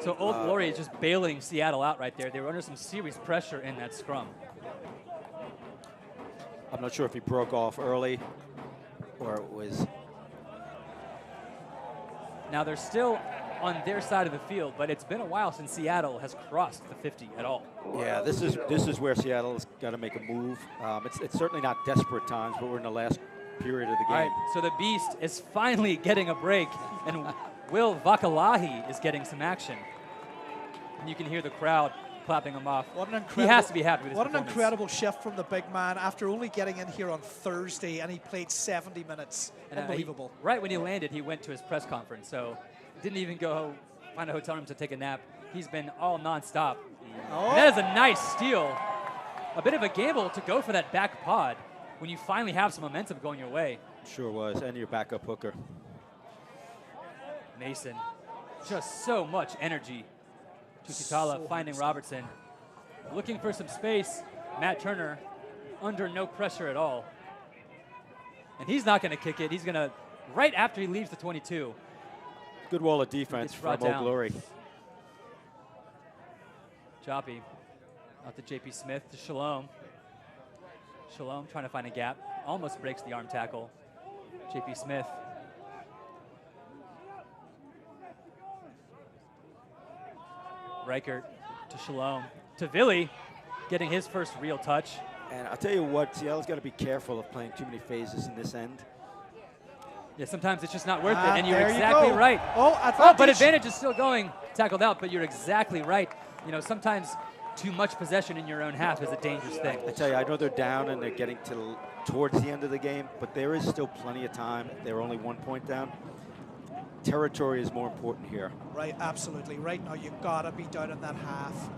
So Old Glory is just bailing Seattle out right there. They were under some serious pressure in that scrum. I'm not sure if he broke off early or it was. Now they're still on their side of the field, but it's been a while since Seattle has crossed the 50 at all. Yeah, this is where Seattle's got to make a move. It's certainly not desperate times, but we're in the last period of the game. All right, so the Beast is finally getting a break, and Will Vakalahi is getting some action. And you can hear the crowd clapping him off. What an incredible, he has to be happy with his What an performance. incredible shift from the big man after only getting in here on Thursday, and he played 70 minutes. And, Unbelievable. right when he landed, he went to his press conference, so didn't even go find a hotel room to take a nap. He's been all nonstop. Oh. And that is a nice steal. A bit of a gamble to go for that back pod when you finally have some momentum going your way. Sure was, and your backup hooker. Mason, just so much energy Tusitala finding Robertson. Looking for some space. Matt Turner under no pressure at all. And he's not going to kick it. He's going to, right after he leaves the 22. Good wall of defense from Old Glory. Joppy out to JP Smith to Shalom. Shalom trying to find a gap. Almost breaks the arm tackle. JP Smith. Reichert to Shalom. To Villi, getting his first real touch. And I'll tell you what, Seattle's got to be careful of playing too many phases in this end. Yeah, sometimes it's just not worth it, and you're exactly right. Oh, advantage. But advantage is still going. Tackled out, but you're exactly right. You know, sometimes too much possession in your own half is a dangerous thing. I tell you, I know they're down and they're getting towards the end of the game, but there is still plenty of time. They're only 1 point down. Territory is more important here. Right, absolutely. Right now, you've got to be down in that half.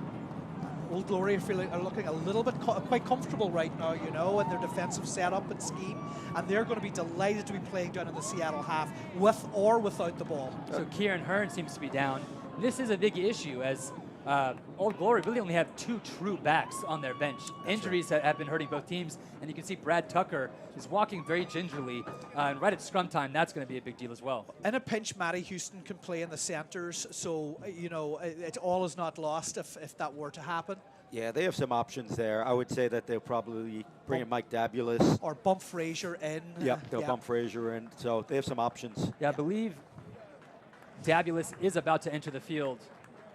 Old Glory are looking a little bit quite comfortable right now, you know, in their defensive setup and scheme, and they're going to be delighted to be playing down in the Seattle half, with or without the ball. So Kieran Hearn seems to be down. This is a big issue, as Old Glory really only have 2 true backs on their bench. Injuries have been hurting both teams, and you can see Brad Tucker is walking very gingerly, and right at scrum time, that's going to be a big deal as well. In a pinch, Matty Houston can play in the centres, so, you know, it all is not lost if that were to happen. Yeah, they have some options there. I would say that they'll probably bring in Mike Dabulus. Or bump Fraser in. Yeah, they'll bump Fraser in, so they have some options. Yeah, I believe Dabulus is about to enter the field.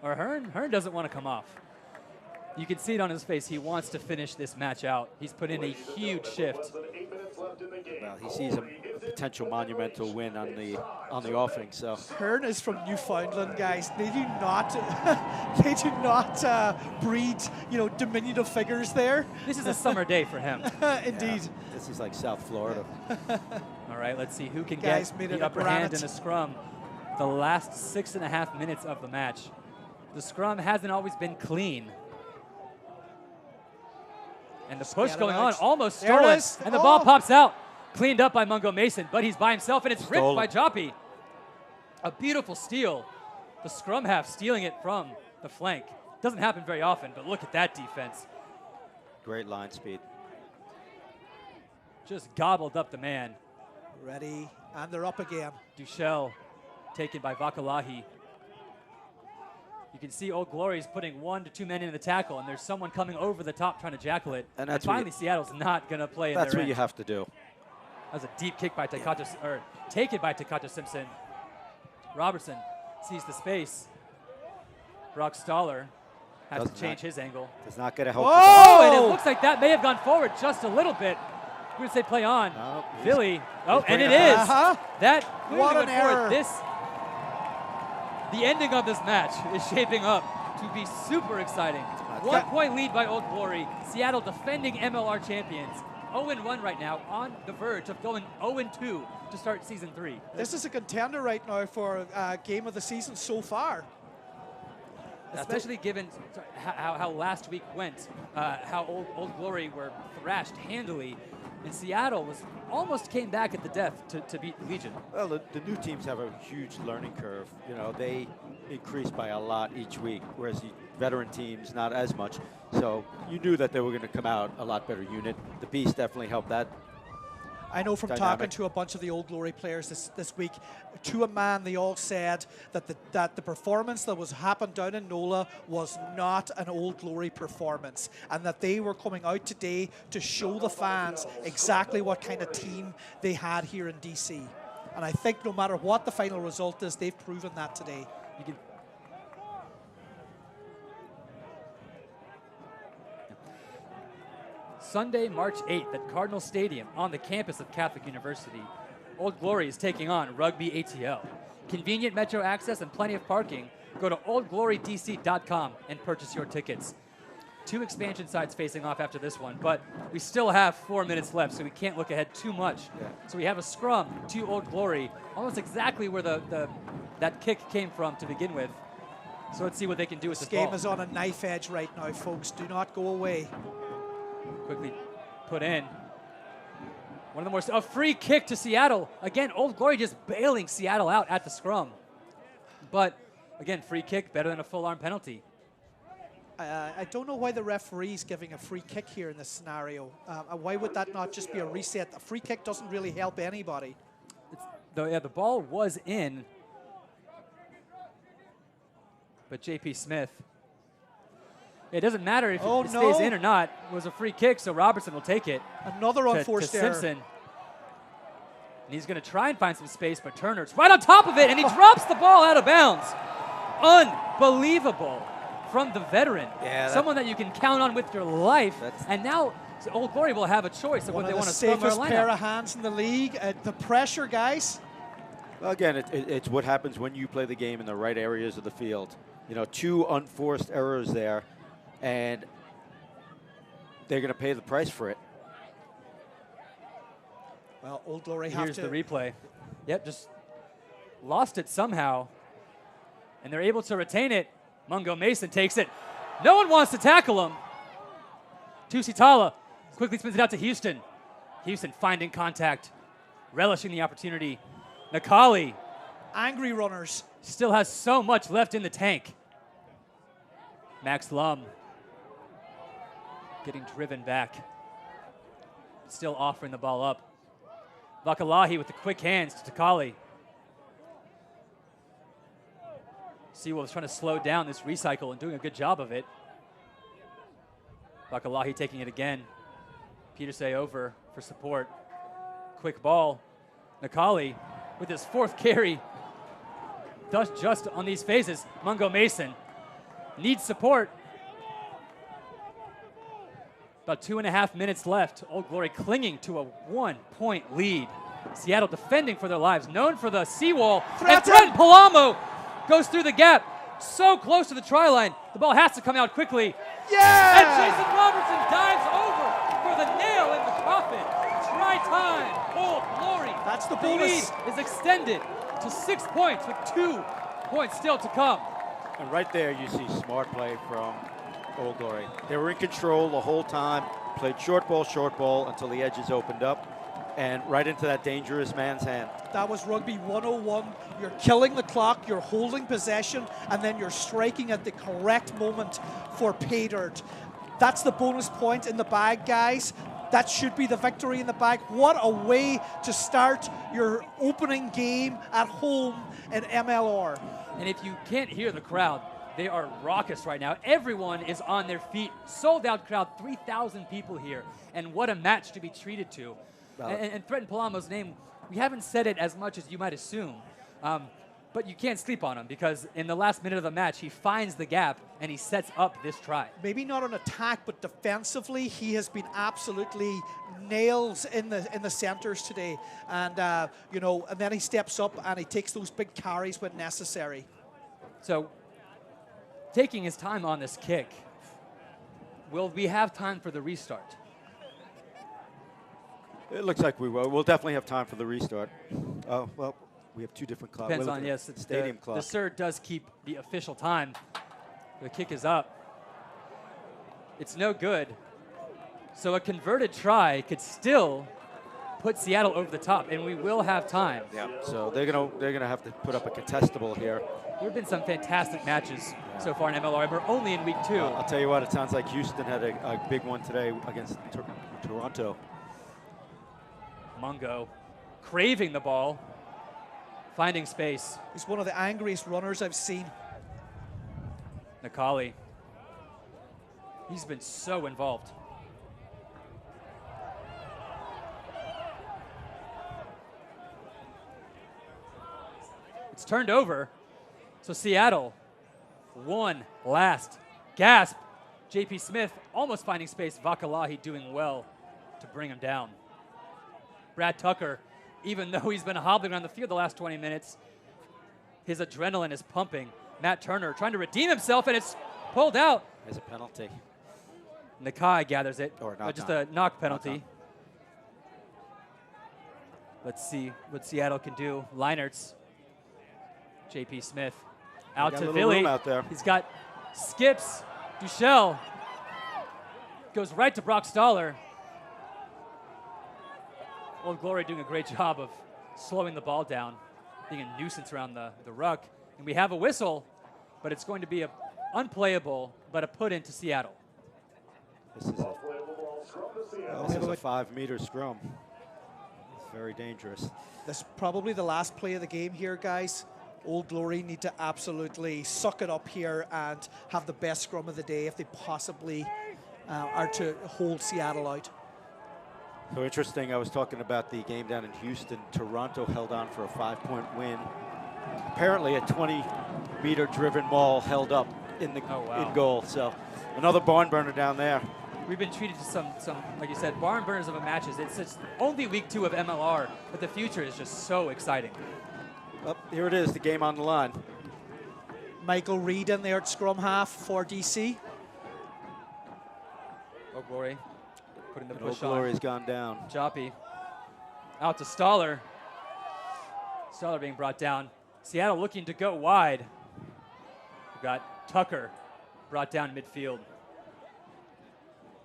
Or Hearn doesn't want to come off. You can see it on his face. He wants to finish this match out. He's put in a huge shift. Well, he sees a potential monumental win on the offing. So Hearn is from Newfoundland, guys. They do not, they do not breed, you know, diminutive figures there. This is a summer day for him. Indeed. Yeah, this is like South Florida. All right, let's see who can Guys get made the it a upper hand granite. in a scrum. The last 6.5 minutes of the match. The scrum hasn't always been clean. And the push going on, almost There it stolen. is. And the ball pops out. Cleaned up by Mungo Mason, but he's by himself, and it's ripped Stolen. by Joppy. A beautiful steal. The scrum half stealing it from the flank. Doesn't happen very often, but look at that defense. Great line speed. Just gobbled up the man. Ready, and they're up again. Duchel taken by Vakalahi. You can see Old Glory's putting 1 to 2 men in the tackle, and there's someone coming over the top trying to jackal it. And that's finally, Seattle's not going to play in That's their what end. you have to do. That was a deep kick by Takata, or taken by Takata Simpson. Robertson sees the space. Brock Stoller has to change his angle. Does not get a help. Oh, and it looks like that may have gone forward just a little bit. We're going to say play on. No, Villi. Oh, and it bringing it is. back. That clearly What an went forward. error. The ending of this match is shaping up to be super exciting. 1 point lead by Old Glory. Seattle defending MLR champions. 0-1 right now, on the verge of going 0-2 to start season 3. This is a contender right now for game of the season so far. Especially given how last week went, how Old Glory were thrashed handily, and Seattle almost came back at the death to beat Legion. Well, the new teams have a huge learning curve. You know, they increase by a lot each week, whereas the veteran teams, not as much. So you knew that they were going to come out a lot better unit. The Beast definitely helped that. I know from dynamic. talking to a bunch of the Old Glory players this week, to a man, they all said that the performance that was happened down in NOLA was not an Old Glory performance, and that they were coming out today to show the fans exactly what kind of team they had here in DC. And I think no matter what the final result is, they've proven that today. You can Sunday, March 8th at Cardinal Stadium on the campus of Catholic University, Old Glory is taking on Rugby ATL. Convenient metro access and plenty of parking. Go to oldglorydc.com and purchase your tickets. 2 expansion sides facing off after this one, but we still have 4 minutes left, so we can't look ahead too much. Yeah. So we have a scrum to Old Glory, almost exactly where that kick came from to begin with. So let's see what they can do with This this ball. game is on a knife edge right now, folks. Do not go away. Quickly put in. One of the more, a free kick to Seattle. Again, Old Glory just bailing Seattle out at the scrum. But again, free kick better than a full arm penalty. I don't know why the referee's giving a free kick here in this scenario. Why would that not just be a reset? A free kick doesn't really help anybody. The ball was in, but J.P. Smith. It doesn't matter if it stays in or not. It was a free kick, so Robertson will take it. Another unforced error. Simpson. And he's going to try and find some space, but Turner's right on top of it, and he drops the ball out of bounds. Unbelievable from the veteran. Yeah, someone that you can count on with your life. And now Old Glory will have a choice of what they want to scrum their lineup. Safest pair of hands in the league. The pressure, guys. Well, again, it's what happens when you play the game in the right areas of the field. You know, 2 unforced errors there, and they're going to pay the price for it. Well, Old Glory have Here's the replay. Yep, just lost it somehow. And they're able to retain it. Mungo Mason takes it. No one wants to tackle him. Tusitala quickly spins it out to Houston. Houston finding contact, relishing the opportunity. Nakali. Angry runners. Still has so much left in the tank. Max Lum getting driven back. Still offering the ball up. Vakalahi with the quick hands to Takali. Seawolves trying to slow down this recycle and doing a good job of it. Vakalahi taking it again. Petersay over for support. Quick ball. Nakali with his 4th carry. Does just on these phases. Mungo Mason needs support. About 2.5 minutes left. Old Glory clinging to a 1-point lead. Seattle defending for their lives, known for the seawall. And Threaten Palamo goes through the gap. So close to the try line. The ball has to come out quickly. Yeah! And Jason Robertson dives over for the nail in the coffin. Try time. Old Glory. That's the bonus. The lead is extended to 6 points with 2 points still to come. And right there you see smart play from Old Glory. They were in control the whole time, played short ball until the edges opened up, and right into that dangerous man's hand. That was rugby 101. You're killing the clock, you're holding possession, and then you're striking at the correct moment for pay dirt. That's the bonus point in the bag, guys. That should be the victory in the bag. What a way to start your opening game at home in MLR. And if you can't hear the crowd, they are raucous right now. Everyone is on their feet. Sold out crowd, 3,000 people here. And what a match to be treated to. And Threaten Palamo's name, we haven't said it as much as you might assume. But you can't sleep on him because in the last minute of the match, he finds the gap and he sets up this try. Maybe not on attack, but defensively, he has been absolutely nails in the centers today. And you know, and then he steps up and he takes those big carries when necessary. So, taking his time on this kick, will we have time for the restart? It looks like we will. We'll definitely have time for the restart. Oh, well, we have 2 different clocks. Depends on, yes, it's stadium clock. The SIR does keep the official time. The kick is up. It's no good. So a converted try could still put Seattle over the top, and we will have time. Yeah. So they're gonna have to put up a contestable here. There have been some fantastic matches so far in MLR. We're only in week 2. I'll tell you what, it sounds like Houston had a big one today against Toronto. Mungo craving the ball, finding space. He's one of the angriest runners I've seen. Nakali. He's been so involved. It's turned over. So Seattle, one last gasp. J.P. Smith almost finding space. Vakalahi doing well to bring him down. Brad Tucker, even though he's been hobbling around the field the last 20 minutes, his adrenaline is pumping. Matt Turner trying to redeem himself, and it's pulled out. There's a penalty. Nakai gathers it, or not, just a knock penalty. Let's see what Seattle can do. Leinertz, J.P. Smith, out to Billy. Out there. He's got skips. Duchel goes right to Brock Stoller. Old Glory doing a great job of slowing the ball down, being a nuisance around the ruck. And we have a whistle, but it's going to be an unplayable but a put into Seattle. This is a 5-meter scrum. It's very dangerous. This is probably the last play of the game here, guys. Old Glory need to absolutely suck it up here and have the best scrum of the day if they possibly are to hold Seattle out. So interesting, I was talking about the game down in Houston. Toronto held on for a 5-point win. Apparently a 20-meter driven maul held up in the in goal. So another barn burner down there. We've been treated to some, like you said, barn burners of a matches. It's only week 2 of MLR, but the future is just so exciting. Oh, here it is, the game on the line. Michael Reed in there at scrum half for DC. Oh, Glory. Putting the And push Old on. Glory's gone down. Joppy. Out to Stoller. Stoller being brought down. Seattle looking to go wide. We've got Tucker brought down midfield.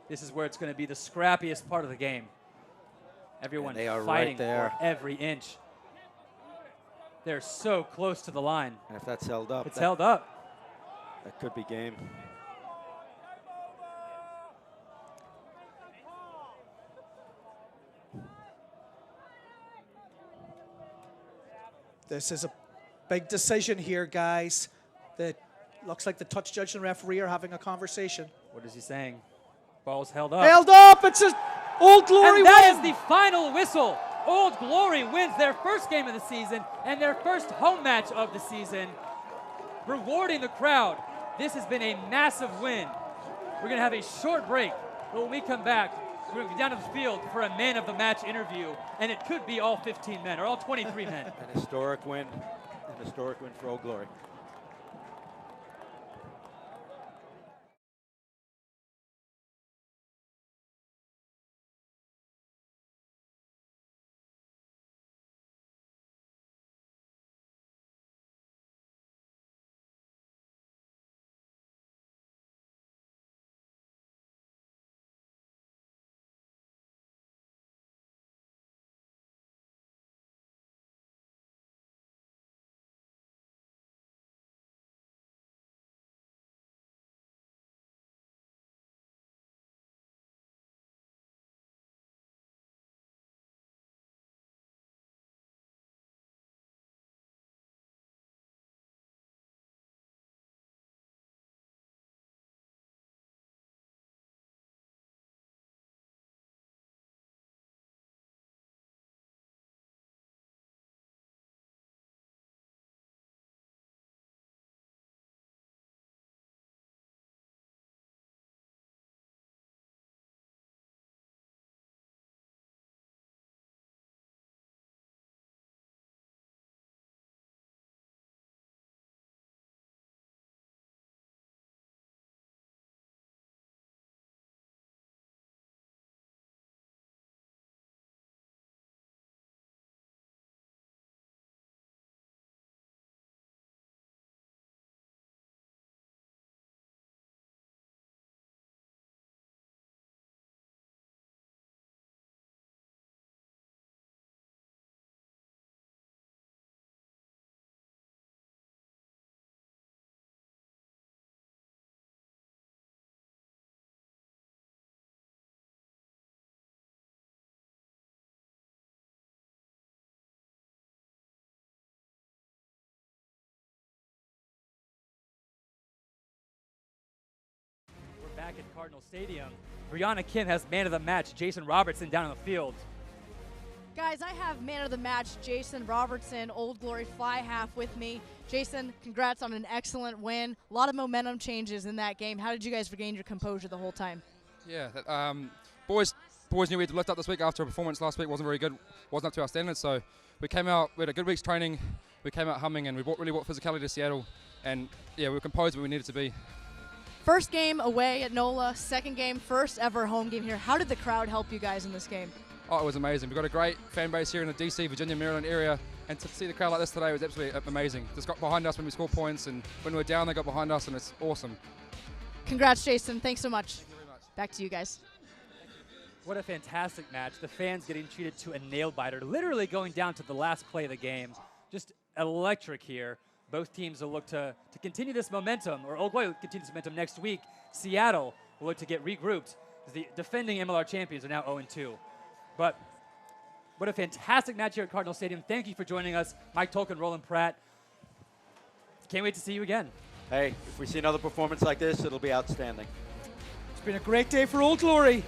This is where it's going to be the scrappiest part of the game. Everyone they are fighting right there. for every inch. They're so close to the line. And if that's held up, It's held up. that could be game. This is a big decision here, guys. That looks like the touch judge and referee are having a conversation. What is he saying? Ball's held up. Held up! It's a Old Glory And that win! is the final whistle. Old Glory wins their first game of the season and their first home match of the season, rewarding the crowd. This has been a massive win. We're going to have a short break, but when we come back, we're going to be down to the field for a man of the match interview, and it could be all 15 men or all 23 men. An historic win for Old Glory. Back at Cardinal Stadium, Brianna Kim has man of the match, Jason Robertson, down on the field. Guys, I have man of the match, Jason Robertson, Old Glory fly half with me. Jason, congrats on an excellent win. A lot of momentum changes in that game. How did you guys regain your composure the whole time? Yeah, boys knew we had to lift up this week after a performance last week wasn't very good, wasn't up to our standards. So we came out, we had a good week's training, we came out humming, and we really brought physicality to Seattle. And yeah, we were composed where we needed to be. First game away at NOLA, second game, first ever home game here. How did the crowd help you guys in this game? Oh, it was amazing. We've got a great fan base here in the DC, Virginia, Maryland area, and to see the crowd like this today was absolutely amazing. Just got behind us when we scored points, and when we were down, they got behind us, and it's awesome. Congrats, Jason. Thanks so much. Thank you very much. Back to you guys. What a fantastic match. The fans getting treated to a nail-biter, literally going down to the last play of the game. Just electric here. both teams will look to continue this momentum, or Old Glory will continue this momentum next week. Seattle will look to get regrouped, as the defending MLR champions are now 0-2. But what a fantastic match here at Cardinal Stadium. Thank you for joining us, Mike Tolkien, Roland Pratt. Can't wait to see you again. Hey, if we see another performance like this, it'll be outstanding. It's been a great day for Old Glory.